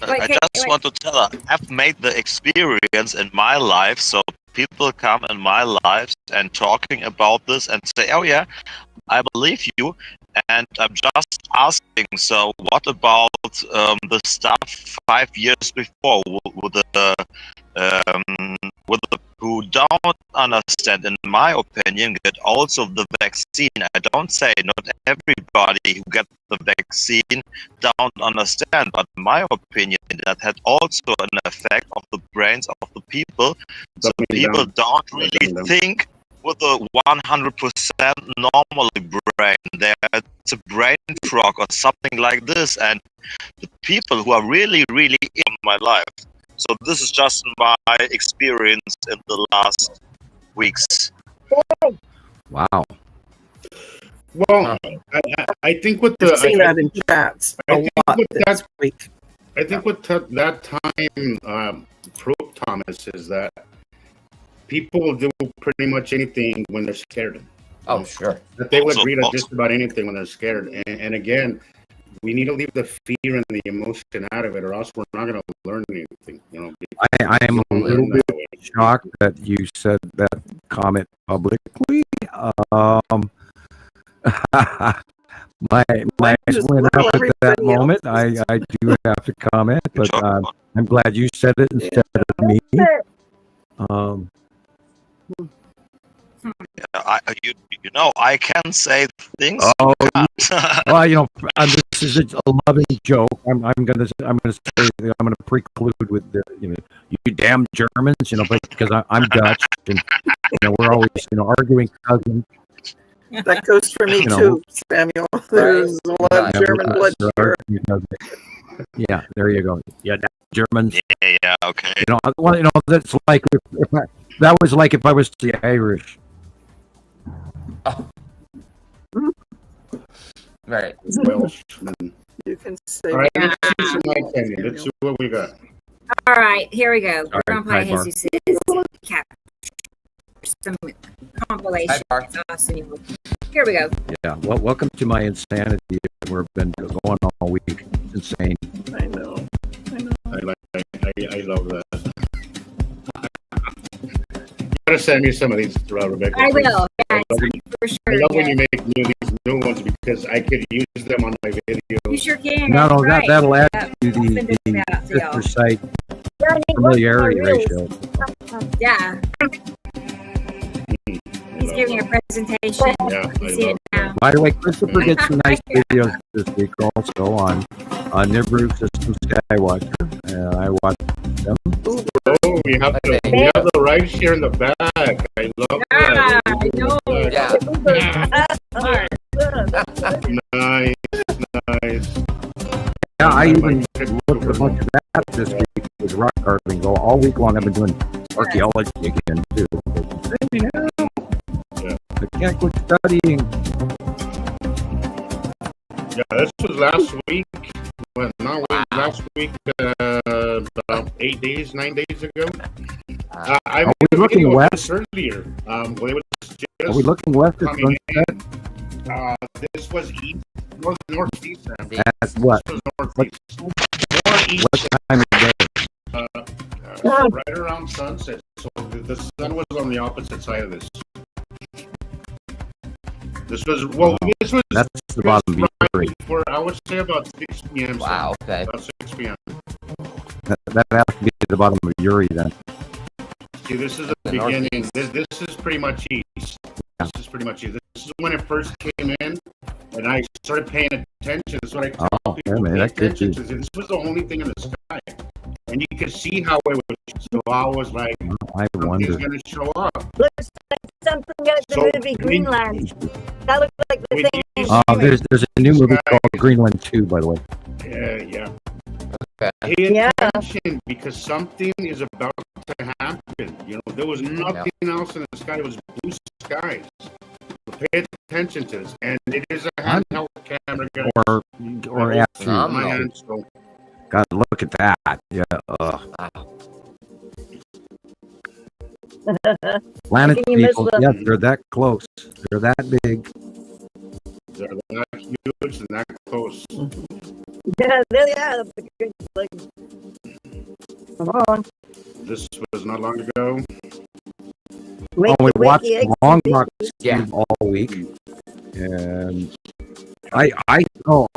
Oh, I just want to tell her, I've made the experience in my life, so people come in my life and talking about this and say, oh yeah, I believe you, and I'm just asking, so what about the stuff 5 years before with the who don't understand, in my opinion, get also the vaccine. I don't say not everybody who gets the vaccine don't understand, but in my opinion, that had also an effect of the brains of the people. So people don't really think with a 100% normal brain. There's a brain fog or something like this, and the people who are really, really in my life. So this is just my experience in the last weeks. Wow. Well, I think with I've the seen that in chats a I think lot with this week. I think what that time proved, Thomas, is that people will do pretty much anything when they're scared. Oh, sure. That they would Also- read just about anything when they're scared. And again, we need to leave the fear and the emotion out of it, or else we're not going to learn anything. You know, I am a little bit shocked that you said that comment publicly. My Just went let up at that everybody moment. else- I do have to comment, but Sure. I'm glad you said it instead of me. You know, I can say things. Oh, you can't. well, this is a loving joke. I'm gonna say I'm gonna preclude with the you damn Germans, because I'm Dutch, and we're always arguing cousins. That goes for me too, Samuel. There's a lot of German blood here. Yeah, there you go. Yeah, Germans. Yeah, okay. That's like that was like if I was the Irish. Right. Welshman. You can say. All right, let's see some my opinion. Let's see what we got. All right, here we go. We're gonna play hi, Mark. Jesus' cap. Some compilation. Hi, Mark. It's awesome. Here we go. Yeah. Well, welcome to my insanity. We've been going all week. It's insane. I know. I love that. You gotta send me some of these, Rebecca. I will. I Yes, love, for I sure. love when Yeah. you make these new ones because I could use them on my video. You sure can. No, that's right. that'll add Yeah, to I'll send it out to y'all. sister site Yeah, I mean, familiarity what's ratio. Yeah, he's giving a presentation. Yeah, You I see love it now. By the way, Christopher did some nice videos this week also on Nibiru System Skywatcher, and I watched them. Oh, we have the right here in the back. I love Ah, that. I know. Yeah. Smart. Nice. Yeah, I even looked at a bunch of that this week with rock carving. So all week long I've been doing archaeology again too. Yeah. I can't quit studying. Yeah, this was last week. Well, not last week. About 9 days ago. I Are we looking video of west? this earlier. When it was just Are we looking west at coming sunset? in. This was east, northeast. At what? This was northeast. Northeast. What time of day? Right around sunset. So the sun was on the opposite side of this. This was That's the bottom of right Yuri. before, I would say about 6 p.m. Wow. Okay. About 6 p.m. That has to be the bottom of Yuri then. See, this is the The beginning. This is pretty much east. This is pretty much east. This is when it first came in, and I started paying attention. That's what I tell Oh, people. yeah, man, pay that could attention be. to. This was the only thing in the sky, and you could see how it was. So I was like, I something's wonder. going to show up. Looks like something out of So, the movie Greenland. That looks like the we thing. need- There's a new movie called Greenland 2, by the way. Yeah. Okay. Pay Yeah. attention because something is about to happen. There was nothing else in the sky. It was blue skies. So pay attention to this, and it is a handheld camera. Guys. Or I after. hold my hand, so God, look at that. Yeah. Planet Can you miss people. the- Yeah, they're that close. They're that big. they're that huge and that close. Yeah, really are. Like, come on. This was not long ago. We watched Long Rock Yeah. Cube all week, and I saw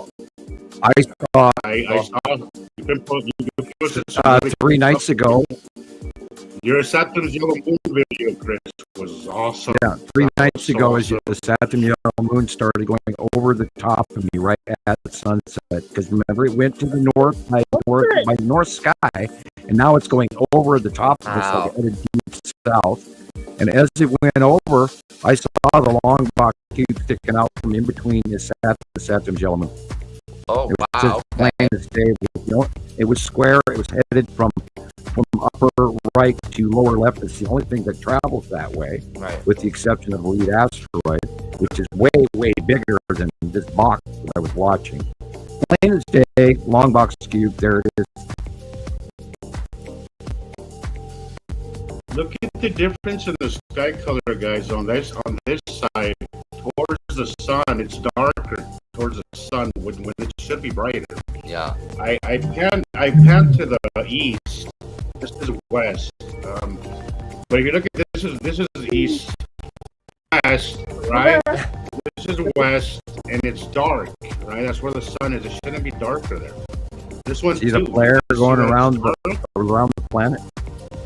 I saw you can posted some really 3 nights ago. Your Saturn's Yellow Moon video, Chris, was awesome. Yeah, 3 nights So ago, as awesome. the Saturn Yellow Moon started going over the top of me right at sunset. Because remember, it went to the north by north sky, and now it's going over the top of us, Wow. like headed deep south. And as it went over, I saw the long box cube sticking out from in between the Saturn's Yellow Moon. Oh, It was wow. just plain as day. It was square. It was headed from upper right to lower left. It's the only thing that travels that way, Right. with the exception of the lead asteroid, which is way, way bigger than this box that I was watching. Plain as day, long box cube. There it is. Look at the difference in the sky color, guys. On this side, towards the sun, it's darker towards the sun when it should be brighter. Yeah. I pan to the east. This is west. But if you look at this is east, west, right? This is west, and it's dark, right? That's where the sun is. It shouldn't be darker there. This one's See the flare going around the planet.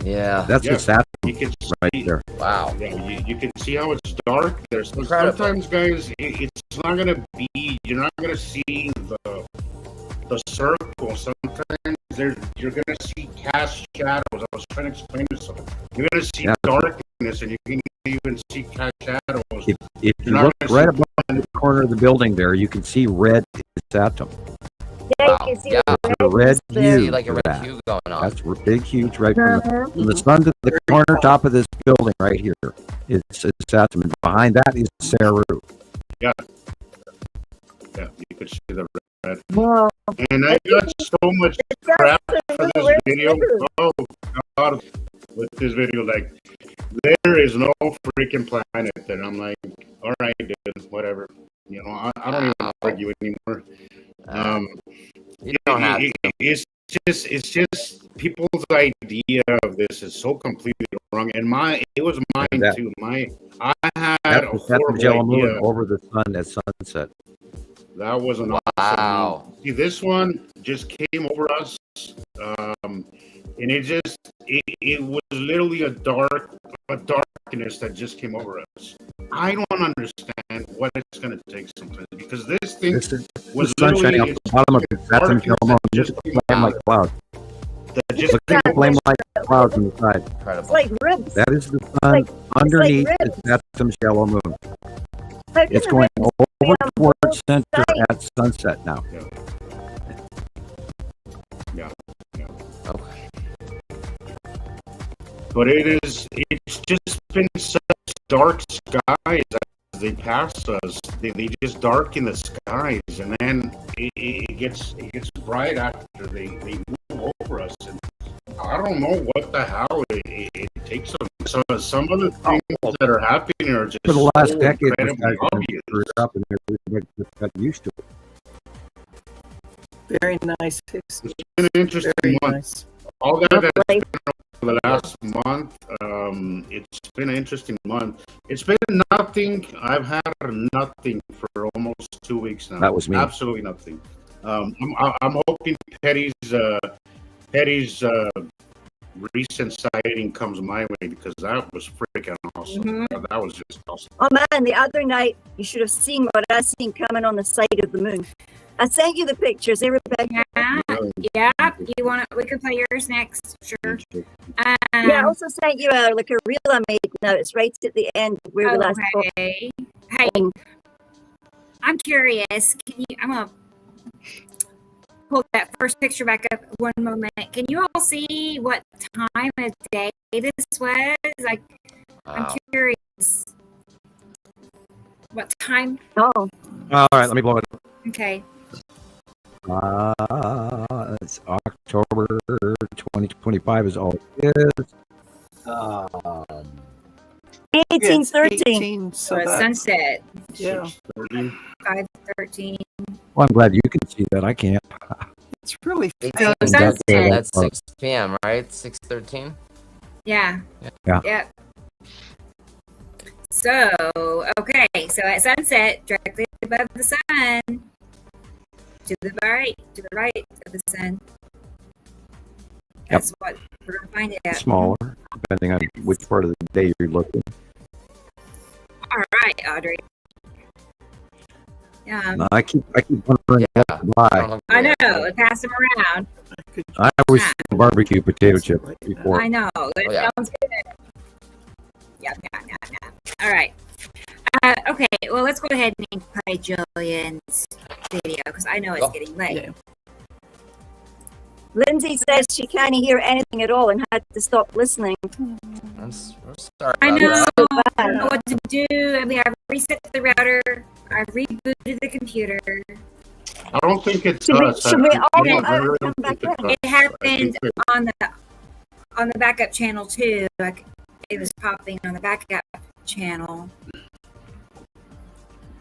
Yeah. That's Yeah. the Saturn You can see, right there. Wow. yeah, you can see how it's dark. There's Incredible. sometimes, guys, it's not gonna be. You're not gonna see the circle. Sometimes you're gonna see cast shadows. I was trying to explain this. You're gonna see Yeah. darkness, and you can even see cast shadows. If you You're not look gonna right see- above the corner of the building there, you can see red atom. Yeah, Wow. you can see Yeah. The red there. hue. See like a for red that. hue going on. That's big, huge, right from Uh-huh. the sun to the corner top of this building right here. It's atom, and behind that is Saru. Yeah, you could see the red. Well, And I got so much crap for this video. Oh God, with this video, like there is no freaking planet. And I'm like, all right, dude, whatever. You know, I don't even argue anymore. You don't have to. It's just people's idea of this is so completely wrong. And it was mine That- too. I had That's a the horrible yellow moon idea. over the sun at sunset. That was an Wow. awesome moon. See, this one just came over us, and it was literally a darkness that just came over us. I don't understand what it's going to take sometimes because this thing This is was the sun shining literally off the bottom of it. That's a yellow moon. just Just flame like clouds. that just Look at the flame like clouds on the side. it's Incredible. like ribs. That is the sun. Underneath like is Saturn's yellow moon. How can It's the going ribs over be on towards both center sides? at sunset now. But it's just been such dark skies as they pass us. They just darken the skies, and then it gets bright after they move over us. And I don't know what the hell it takes them. So some of the things that are happening are just For the last so decade, this incredibly guy's been obvious. screwed up, and everybody just got used to it. Very nice. It's been an interesting Very month. nice. All that has Lovely. been over the last month. It's been an interesting month. It's been nothing. I've had nothing for almost 2 weeks now. That was me. Absolutely nothing. I'm hoping Petty's recent sighting comes my way because that was freaking awesome. Mm-hmm. That was just awesome. Oh man, the other night you should have seen what I seen coming on the side of the moon. I sent you the pictures, eh, Rebecca? Yeah. Really. Yeah. You want to? We can play yours next. Sure. Yeah, I also sent you a reel I made. Now it's right at the end where we last talked. Okay. Hey, I'm curious. Can you? I'm gonna pull that first picture back up one moment. Can you all see what time of day this was? Like, I'm Wow. curious. What time? Oh, All right, let me blow it up. Okay. It's October 2025 is all it is. 1813. 18, so So it's that, sunset. yeah, 6:30. 5:13. Well, I'm glad you can see that. I can't. it's really So That's- sunset. That's 6 p.m., right? 6:13? Yeah. Yeah. Yep. So, okay. So at sunset, directly above the sun, to the right of the sun. That's what we're gonna find it at. Smaller, depending on which part of the day you're looking. All right, Audrey. Yeah, No, I keep wondering Yeah. why. I know. Pass them around. I always see barbecue potato chip before. I know. That yeah. sounds good. Yeah. All right. Okay. Well, let's go ahead and play Julian's video because I know it's Oh. getting late. Yeah. Lindsay says she can't hear anything at all and had to stop listening. We're sorry I about know. that. I don't know what to do. I mean, I reset the router. I rebooted the computer. I don't think it's Should we- us. should we all I go out and really come don't back think it's in? us. It I happened think on the backup channel too. Like it was popping on the backup channel.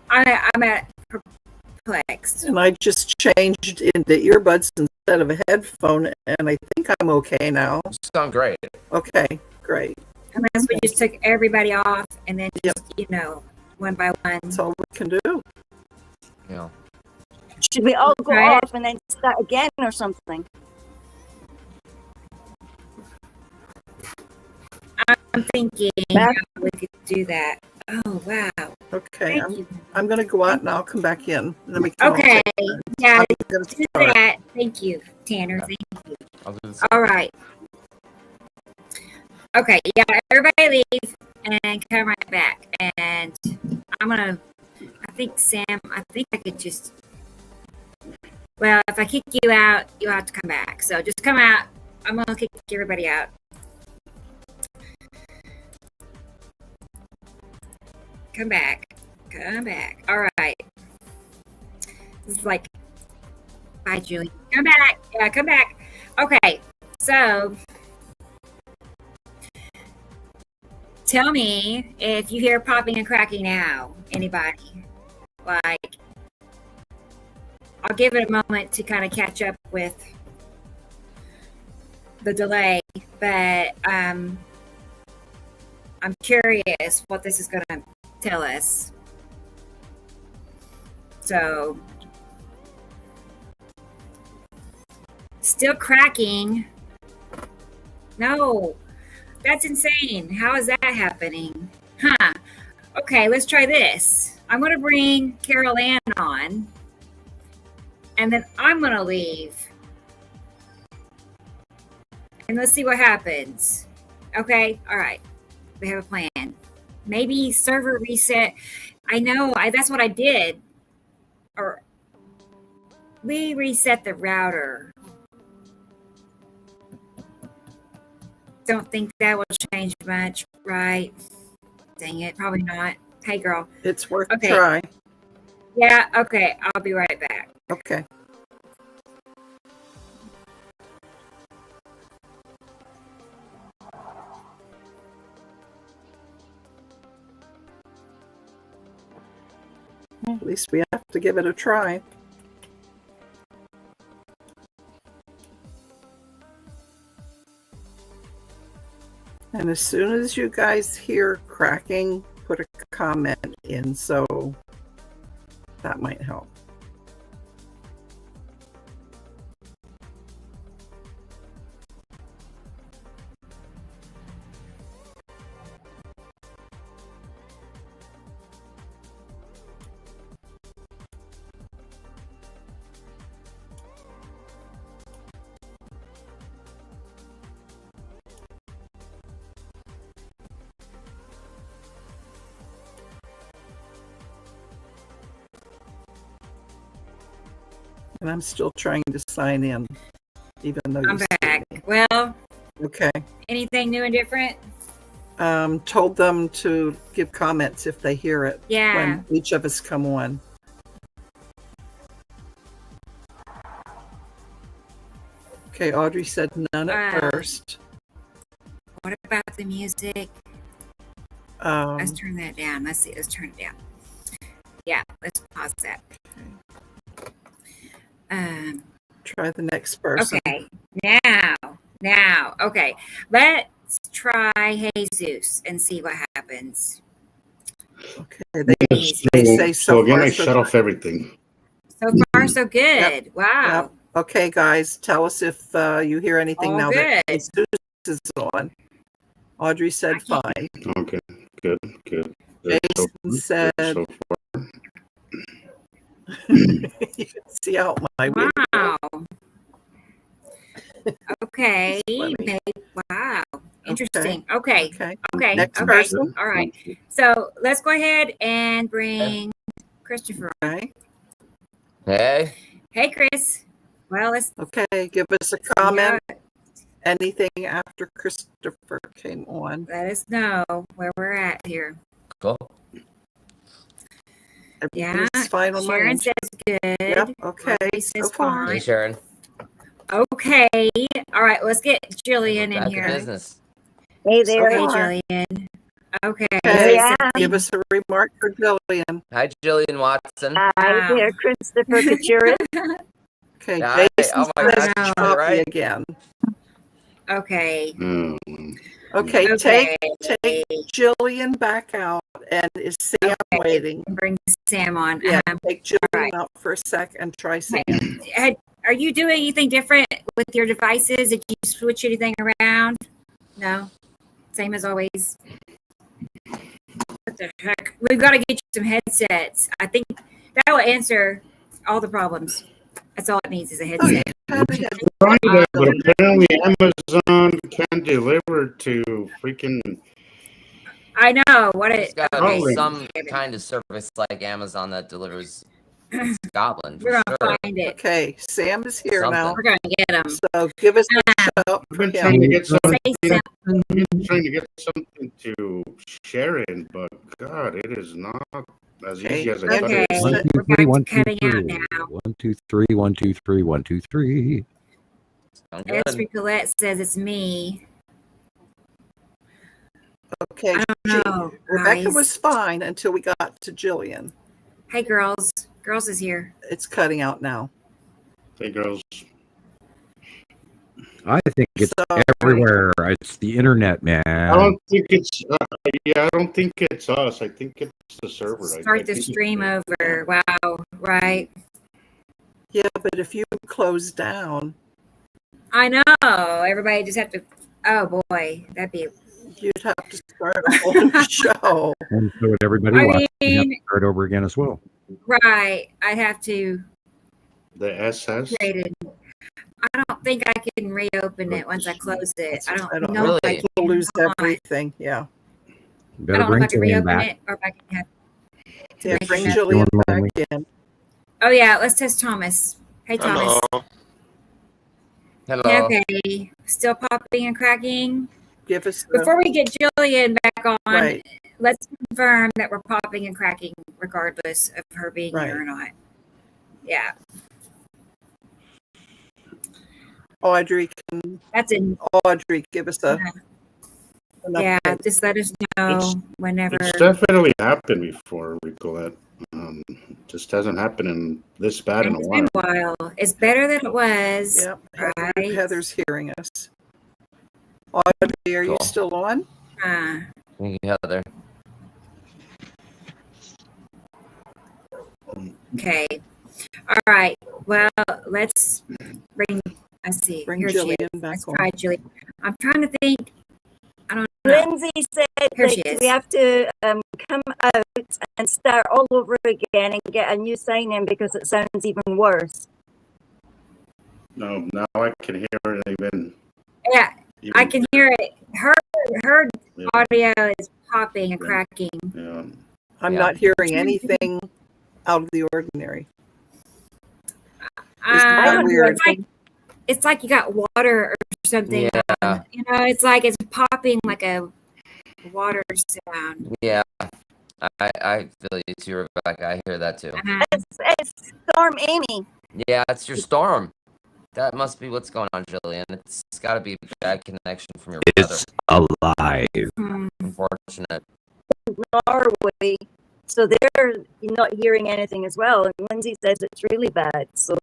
I'm at perplexed. And I just changed into earbuds instead of a headphone, and I think I'm okay now. You sound great. Okay, great. Unless we just took everybody off and then just, one by one. That's all we can do. You know. Should we all go Right. off and then start again or something? I'm thinking Back. how we could do that. Oh, wow. Okay, Thank you. I'm going to go out and I'll come back in. Then we can all Okay. take turns. Yeah, I'm gonna do start. that. Thank you, Tanner. Thank you. I'll do this. All right. Okay, yeah, everybody leave and come right back. And I'm gonna, I think I could just, well, if I kick you out, you'll have to come back. So just come out. I'm gonna kick everybody out. Come back. Come back. All right. This is like, bye, Julie. Come back. Yeah, come back. Okay, so tell me if you hear popping and cracking now. Anybody? Like, I'll give it a moment to kind of catch up with the delay, but I'm curious what this is going to tell us. So, still cracking. No. That's insane. How is that happening? Huh. Okay, let's try this. I'm going to bring Carol Ann on, and then I'm going to leave. And let's see what happens. Okay? All right. We have a plan. Maybe server reset. I know. That's what I did. Or we reset the router. Don't think that will change much, right? Dang it, probably not. Hey, girl. It's worth Okay. a try. Yeah, okay. I'll be right back. Okay. At least we have to give it a try. And as soon as you guys hear cracking, put a comment in, so that might help. And I'm still trying to sign in, even though I'm you back. see me. Well, Okay. anything new and different? Told them to give comments if they hear it Yeah. when each of us come on. Okay, Audrey said none at first. What about the music? Let's turn that down. Let's see. Let's turn it down. Yeah, let's pause that. Try the next person. Okay. Now. Okay. Let's try Jesus and see what happens. Okay, they say So again, far, I so shut good. off everything. So far, so good. Wow. Yep. Okay, guys, tell us if you hear anything All now good. that Jesus is on. Audrey said fine. Okay, good. Jason said, So you can see out my window. Wow. Okay. Funny. Wow. Interesting. Okay. Okay. Next Okay. person. All right. So let's go ahead and bring Christopher on. Okay. Hey. Hey, Chris. Well, let's Okay, give us a comment. Anything after Christopher came on. let us know where we're at here. Cool. Everything's Yeah. fine on my Sharon end. says good. Yep. Okay. Audrey says So far. Hey, fine. Sharon. Okay. All right. Let's get Jillian Back in to here. business. Hey So there. Okay, far. Jillian. Okay. Okay. Yeah. Give us a remark for Jillian. Hi, Jillian Watson. Hi Wow. there, Christopher Kachuris. Okay. Hi. Jason Oh my says gosh, choppy right? again. Okay. Okay. Okay. Take Jillian back out. And is Sam waiting? Bring Sam on. Yeah. Take Jillian right. out for a sec and try Sam. Are you doing anything different with your devices? Did you switch anything around? No. Same as always. What the heck? We've got to get you some headsets. I think that will answer all the problems. That's all it needs is a headset. Trying to, but apparently Amazon can't deliver to freaking. I know what There's it. got to Okay. be some kind of service like Amazon that delivers in Scotland. We're For gonna sure. find it. Okay, Sam is here Something. now. We're gonna get them. So give us a shout I've for been him. trying to get something. Say Trying to get something to share in, but God, it is not as easy as I thought Okay. it One, was. two, We're three, back one, to two, cutting out three. now. 1, 2, 3, 1, 2, 3, 1, 2, 3. Sound good. Esther Colette says it's me. Okay, I don't know. Rebecca guys. was fine until we got to Jillian. Hey, girls. Girls is here. It's cutting out now. Hey, girls. I think it's So, everywhere. It's the internet, man. I don't think it's. I don't think it's us. I think it's the server. I Start the think stream it's- over. Wow. Right. yeah, but if you close down, I know. Everybody just have to. Oh boy, that'd be. you'd have to start a whole show. And so would everybody I watch. You have to mean, start over again as well. right. I'd have to The SS. create it. I don't think I can reopen it once I close it. I don't know Really? if I can. We'll lose Hold on. everything. Yeah. You I better don't know if bring I can Jillian reopen back. it or if I can have. to Yeah, make bring another- Jillian Doing back lonely. in. Oh yeah, let's test Thomas. Hey Thomas. Hello. Hello. Okay. Still popping and cracking. Give us the Before we get Jillian back on, right. let's confirm that we're popping and cracking regardless of her being Right. here or not. Yeah. Audrey can. That's in. Audrey, give us a. an Yeah, update. just let us know It's- whenever. It's definitely happened before, Ricolette. Just hasn't happened in this bad in a It's while. been a while. It's better than it was. Yep. Right. Heather's hearing us. Audrey, are you Cool. still on? Thank you, Heather. Okay. All right. Well, let's bring. Let's see. Bring Here she Jillian is. back Let's on. try Jillian. I'm trying to think. I don't know. Lindsay said Here she that is. we have to come out and start all over again and get a new sign in because it sounds even worse. No, now I can hear it even. Yeah, I even- can hear it. Her Yeah, audio is popping and cracking. yeah. I'm Yeah. not hearing anything out of the ordinary. Isn't that weird? It's like you got water or something. Yeah. You know, it's like it's popping like a water sound. Yeah. I feel you too, Rebecca. I hear that too. It's Storm Amy. Yeah, it's your storm. That must be what's going on, Jillian. It's got to be a bad connection from your brother. It's alive. Hmm. Unfortunate. Norway. So they're not hearing anything as well. And Lindsay says it's really bad. So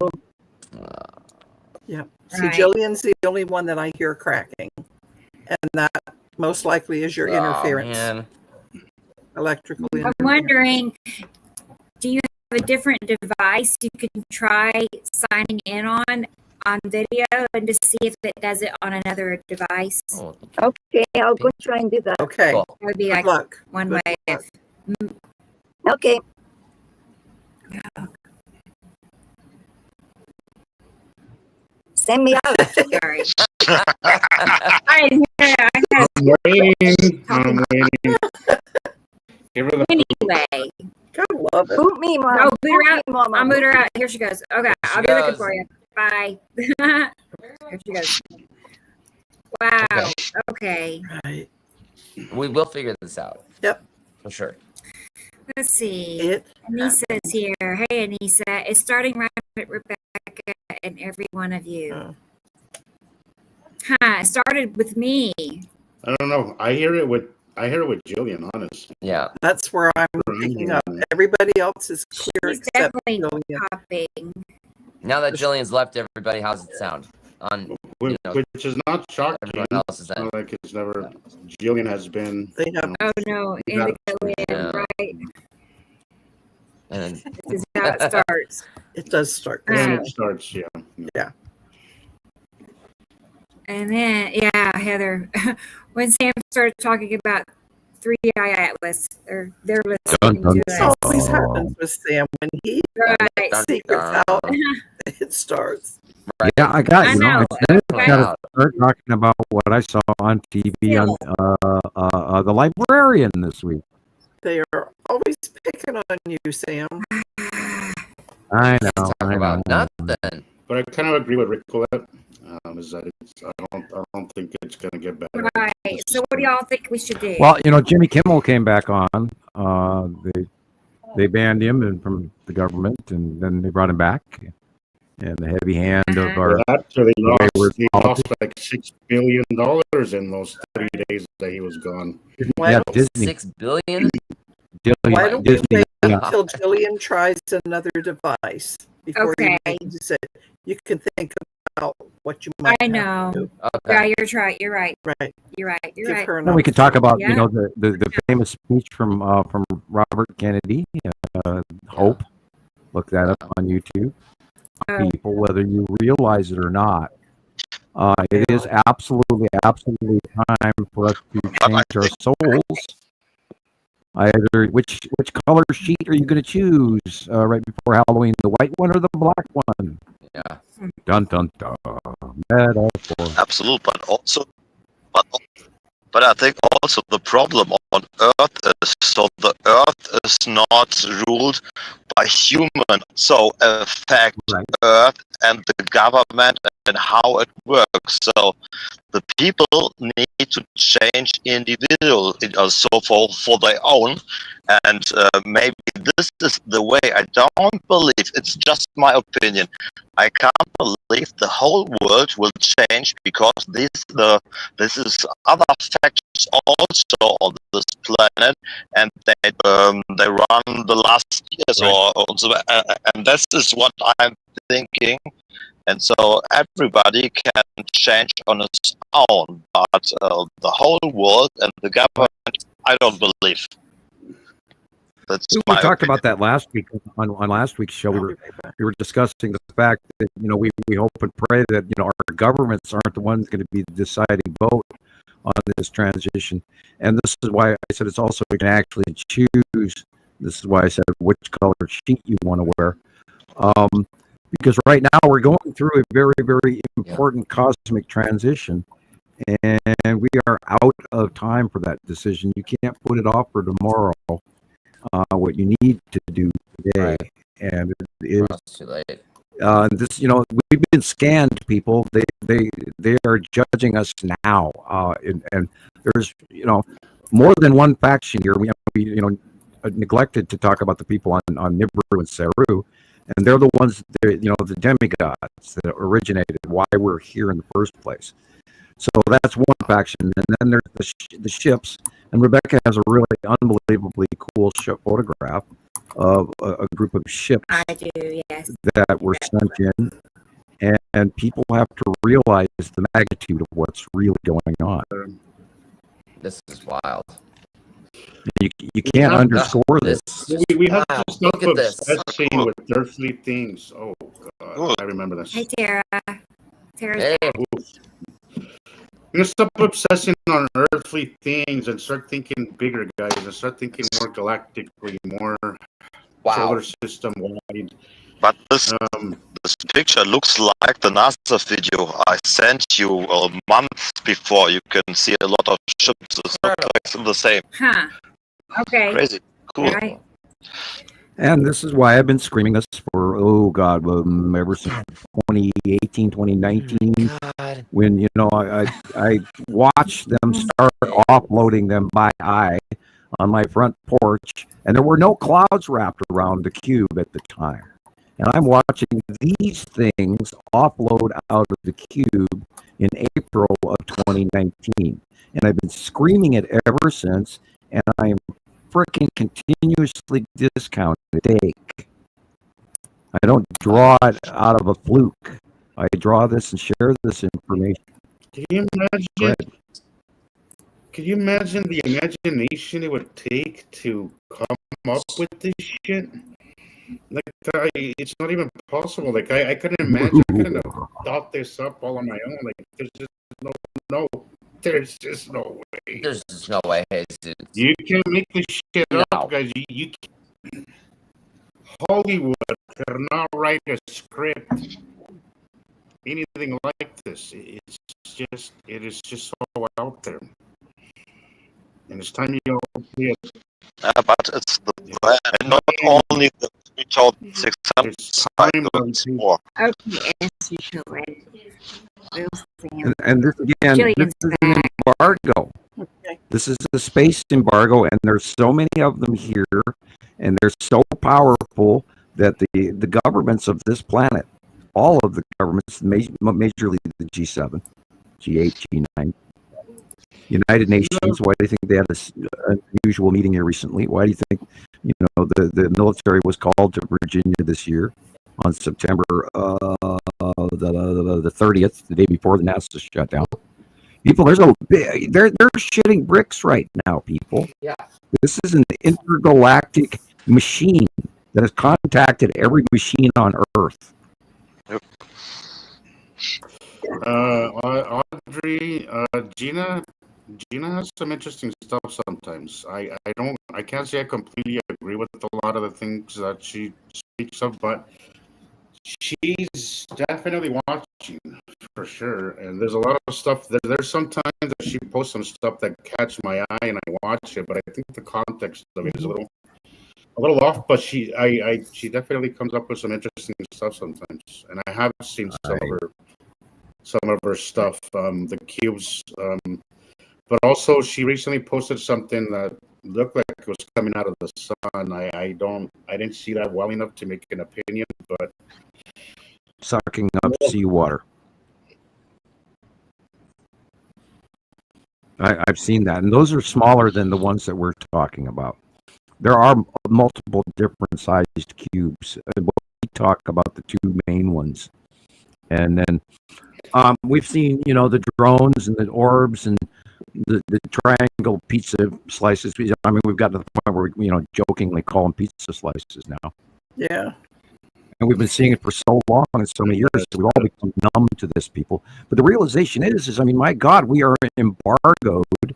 Yeah. See, Right. Jillian's the only one that I hear cracking. And that most likely is your Oh, interference. man. Electrical I'm interference. wondering, do you have a different device you can try signing in on video and to see if it does it on another device? Oh, okay, I'll go try and do that. Okay. cool. That would be Good like luck. one Good way. luck. Okay. Send me out. Sorry. I didn't hear it. I had I'm waiting. I'm waiting. Give her the. anyway. God love it. Boot me, Mom. Oh, boot her out. Me, Mama. I'll move her out. Here she goes. Okay, She I'll be looking goes. for you. Bye. Here she goes. Wow. Okay. Right. We will figure this out. Yep. For sure. Let's see. It Anissa's here. Hey, Anissa. It's starting right at Rebecca and every one of you. Oh. Huh. It started with me. I don't know. I hear it with Jillian. Honest. Yeah. that's where I'm picking up. Everybody else is clear She's except definitely Jillian. popping. Now that Jillian's left, everybody, how's it sound? On Which, You know, which is not shocking. everyone else's It's end. not like it's never. Jillian has been. They have Oh no, You indigo in, Yeah. right? And This is how it starts. it does start. When Uh, it starts, yeah. And then, yeah, Heather, when Sam started talking about 3i Atlas, or they're Dun, listening dun, to This us. always dun. happens with Sam when he Right. secrets out. It starts. Right. Yeah, I got I you know. know. I just Definitely gotta out. start talking about what I saw on TV on the librarian this week. They are always picking on you, Sam. I Talk know. about nothing. But I kind of agree with Rick Colette. Is that I don't think it's gonna get better. Right. So what do y'all think we should do? Well, you know, Jimmy Kimmel came back on. They banned him and from the government, and then they brought him back. And the heavy hand of our Actually, wayward he politics. lost like $6 billion in those 30 days that he was gone. Why Yeah, don't- Disney. 6 billion. Why don't we Disney. wait Yeah. until Jillian tries another device before Okay. you use it? You can think about what you might I have know. to do. Okay. Yeah, you're right. You're right. Right. You're right. You're Give right. her an Then we could talk about Yeah. you know the famous speech from Robert Kennedy, Hope. Look that up on YouTube. Oh. People, whether you realize it or not, it is absolutely time for us to change our souls. Either which color sheet are you going to choose right before Halloween? The white one or the black one? Yeah. Dun dun dun. Metaphor. Absolutely, but I think also the problem on Earth is so the Earth is not ruled by human, so affect Right. Earth and the government and how it works. So the people need to change individual, so for their own, and maybe this is the way. I don't believe it's just my opinion. I can't believe the whole world will change because this is other factors also on this planet, and they run the last years and this is what I'm thinking. And so everybody can change on its own, but the whole world and the government, I don't believe. That's We my talked opinion. about that last week on last week's show. We were discussing the fact that we hope and pray that our governments aren't the ones going to be the deciding vote on this transition. And this is why I said it's also you can actually choose. This is why I said which color sheet you want to wear. Because right now we're going through a very, very important cosmic transition, and we are out of time for that decision. You can't put it off for tomorrow. What you need to do today, Right. and it is It's too late. this. We've been scanned, people. They are judging us now, and there's more than one faction here. We neglected to talk about the people on Nibiru and Saru. And they're the ones, the demigods that originated why we're here in the first place. So that's one faction. And then there's the ships. And Rebecca has a really unbelievably cool photograph of a group of ships I do, yes. that were sent in. And people have to realize the magnitude of what's really going on. This is wild. You can't underscore this. We have Wow, to stop look at this. obsessing with earthly things. Oh, God, I remember this. Hey, Tara. Tara's Hey, You know, stop obsessing on earthly things and start thinking bigger, guys, and start thinking more galactically, more wow. solar system wide. But this picture looks like the NASA video I sent you a month before. You can see a lot of ships. It's not like the same. Huh. Okay. Crazy. Cool. Right. And this is why I've been screaming this for, ever since 2018, 2019, God. when, I watched them start offloading them by eye on my front porch, and there were no clouds wrapped around the cube at the time. And I'm watching these things offload out of the cube in April of 2019. And I've been screaming it ever since, and I am freaking continuously discounted. I don't draw it out of a fluke. I draw this and share this information. Can you Go imagine? ahead. Can you imagine the imagination it would take to come up with this shit? Like, it's not even possible. Like, I couldn't imagine. I couldn't have thought this up all on my own. Like, there's just no. There's just no way. There's just no way, Jesus. You can make this shit No. up, guys. You can't. Hollywood cannot write a script, anything like this. It is just so out there. And it's time you all see it. But it's the and not only the 3,600 It's time cycles more. Okay, yes, you go ahead. We'll see him. And this again, this Jillian's is an embargo. Okay. This is a space embargo, and there's so many of them here, and they're so powerful that the governments of this planet, all of the governments, majorly the G7, G8, G9, United Nations. Why do you think they had an unusual meeting here recently? Why do you think, the military was called to Virginia this year on September the 30th, the day before the NASA shutdown? People, they're shitting bricks right now, people. Yeah. This is an intergalactic machine that has contacted every machine on Earth. Audrey, Gina has some interesting stuff sometimes. I can't say I completely agree with a lot of the things that she speaks of, but she's definitely watching for sure. And there's a lot of stuff. There's sometimes that she posts some stuff that catch my eye and I watch it, but I think the context of it is a little off. But she definitely comes up with some interesting stuff sometimes. And I have seen some of her stuff, the cubes. But also, she recently posted something that looked like it was coming out of the sun. I didn't see that well enough to make an opinion, but Sucking up seawater. I've seen that, and those are smaller than the ones that we're talking about. There are multiple different sized cubes. We talk about the two main ones, and then we've seen, the drones and the orbs and the triangle pizza slices. I mean, we've gotten to the point where we, jokingly call them pizza slices now. Yeah. And we've been seeing it for so long and so many years that we've all become numb to this, people. But the realization is, I mean, my God, we are embargoed,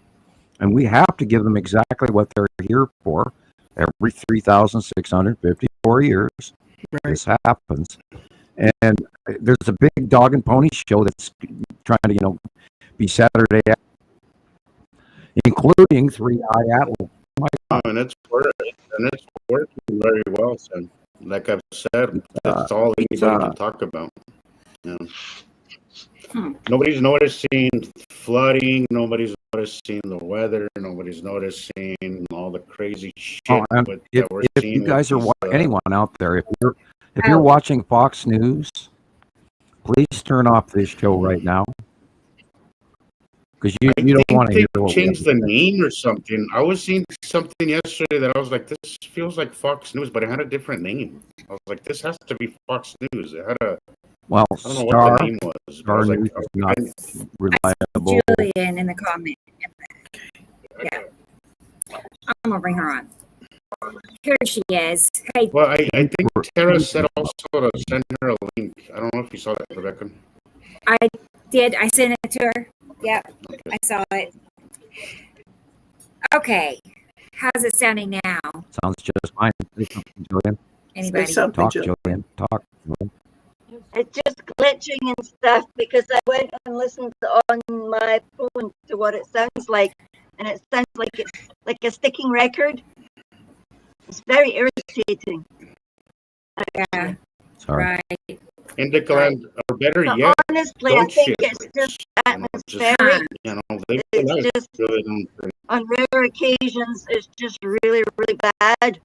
and we have to give them exactly what they're here for. Every 3,654 years, this happens. And there's a big dog and pony show that's trying to, be Saturday, including 3-Eye Atlas. and it's working very well. So, like I've said, that's all anybody can talk about. Yeah. Nobody's noticing flooding. Nobody's noticing the weather. Nobody's noticing all the crazy shit that we're if seeing. You guys are anyone out there, if you're watching Fox News, please turn off this show right now, because you don't want to hear what change the name or something. I was seeing something yesterday that I was like, this feels like Fox News, but it had a different name. I was like, this has to be Fox News. It had a I don't know what the name was. Star News is not reliable. Julian in the comment. Yeah. I'm gonna bring her on. Here she is. Hey. Well, I think Tara said also to send her a link. I don't know if you saw that, Rebecca. I did. I sent it to her. Yep. Okay. I saw it. Okay. How's it sounding now? Sounds just fine. Julian. Anybody? Talk, Julian. Talk. It's just glitching and stuff because I went and listened on my phone to what it sounds like, and it sounds like it's like a sticking record. It's very irritating. Yeah. Sorry. Right. Indica land, or better But yet, honestly, I think it's just atmospheric. It's just on rare occasions, it's just really, really bad.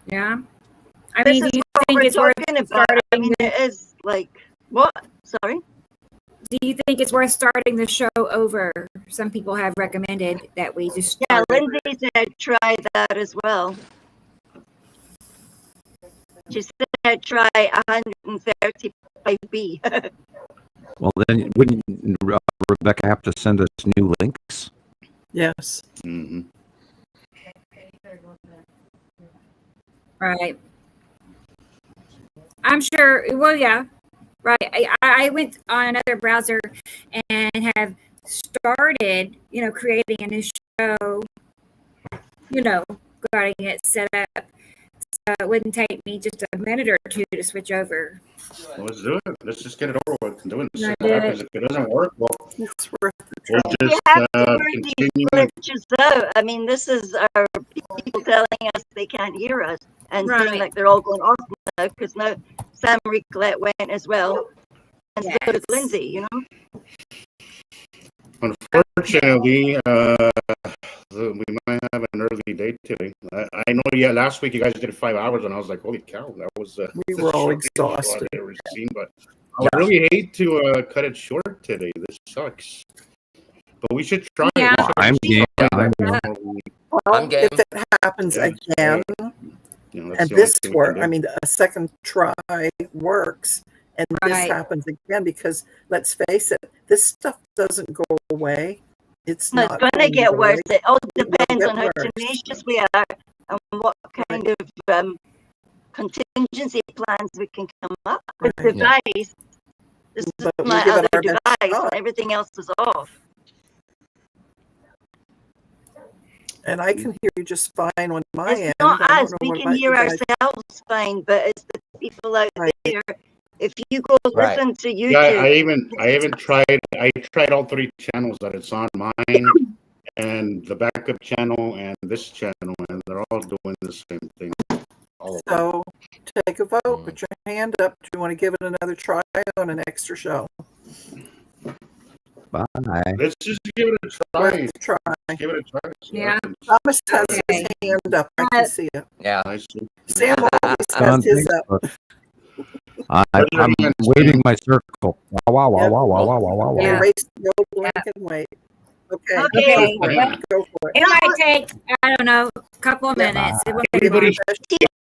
Yeah. I mean, do you think it's worth starting? I mean, it is like what? Sorry. Do you think it's worth starting the show over? Some people have recommended that we just Lindsay said try that as well. She said try 135B. Well, then wouldn't Rebecca have to send us new links? Yes. Mm-hmm. Right. I'm sure. Well, yeah. Right. I went on another browser and have started, creating a new show, getting it set up. So it wouldn't take me just a minute or two to switch over. Well, let's do it. Let's just get it over with and do it. See No, what do happens. If it doesn't work, well, It's worth the we'll try. You just have to work these continue. glitches out. I mean, this is our people telling us they can't hear us and Right. seem like they're all going off now because now Sam Ricolette went as well. And so did Yes. Lindsay, Unfortunately, we might have an early day today. I know. Yeah, last week you guys did 5 hours, and I was like, "Holy cow, that was." We the were all shortest show exhausted. I've ever seen, but I would really hate to cut it short today. This sucks. But we should try. Yeah. We should I'm game. I'm game. Well, I'm game. if it happens Yeah, again, that's the and only this thing we can work, do. I mean, a second try works, and this Right. happens again, because let's face it, this stuff doesn't go away. It's No, it's not going to going get go worse. away. It all It will depends get on how worse. tenacious we are and what kind of contingency plans we can come up with. Right. Device. This is But we'll my give it other our best device, shot. and everything else is off. And I can hear you just fine on my It's end. not I don't us. know We what can about hear you guys. ourselves fine, but it's the people out Right. there. If you go Right. listen to YouTube, Yeah, I even tried. I tried all 3 channels that it's on, mine and the backup channel and this channel, and they're all doing the same thing. All of them. So take a vote. Put your hand up. Do you want to give it another try on an extra show? Bye. Let's just give it a try. Let's try. Give it a try. See what Yeah. happens. Thomas has his Okay. hand up. I can see it. Yeah. I see. Sam always On has his up. Facebook. I'm waiting my circle. Wow, wow, wow, Yep. wow, wow, wow, wow, wow, wow. Yeah. Erase the old blank and wait. Okay. Okay. Go for it. Go for it. It might take, I don't know, a couple of minutes. It won't take Everybody, long.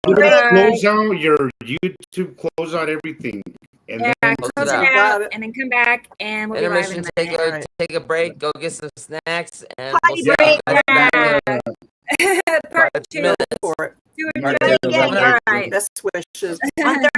everybody Bye. close out your YouTube, close out everything, and Yeah, then Close close it it out. Got out it. and then come back and we'll be live in Intermission. a minute. Alright. Take a break. Go get some snacks, and Party we'll see you break. guys back Part in 5 two. minutes. Go for it. Two Part and two. two. All right. Best wishes. on 30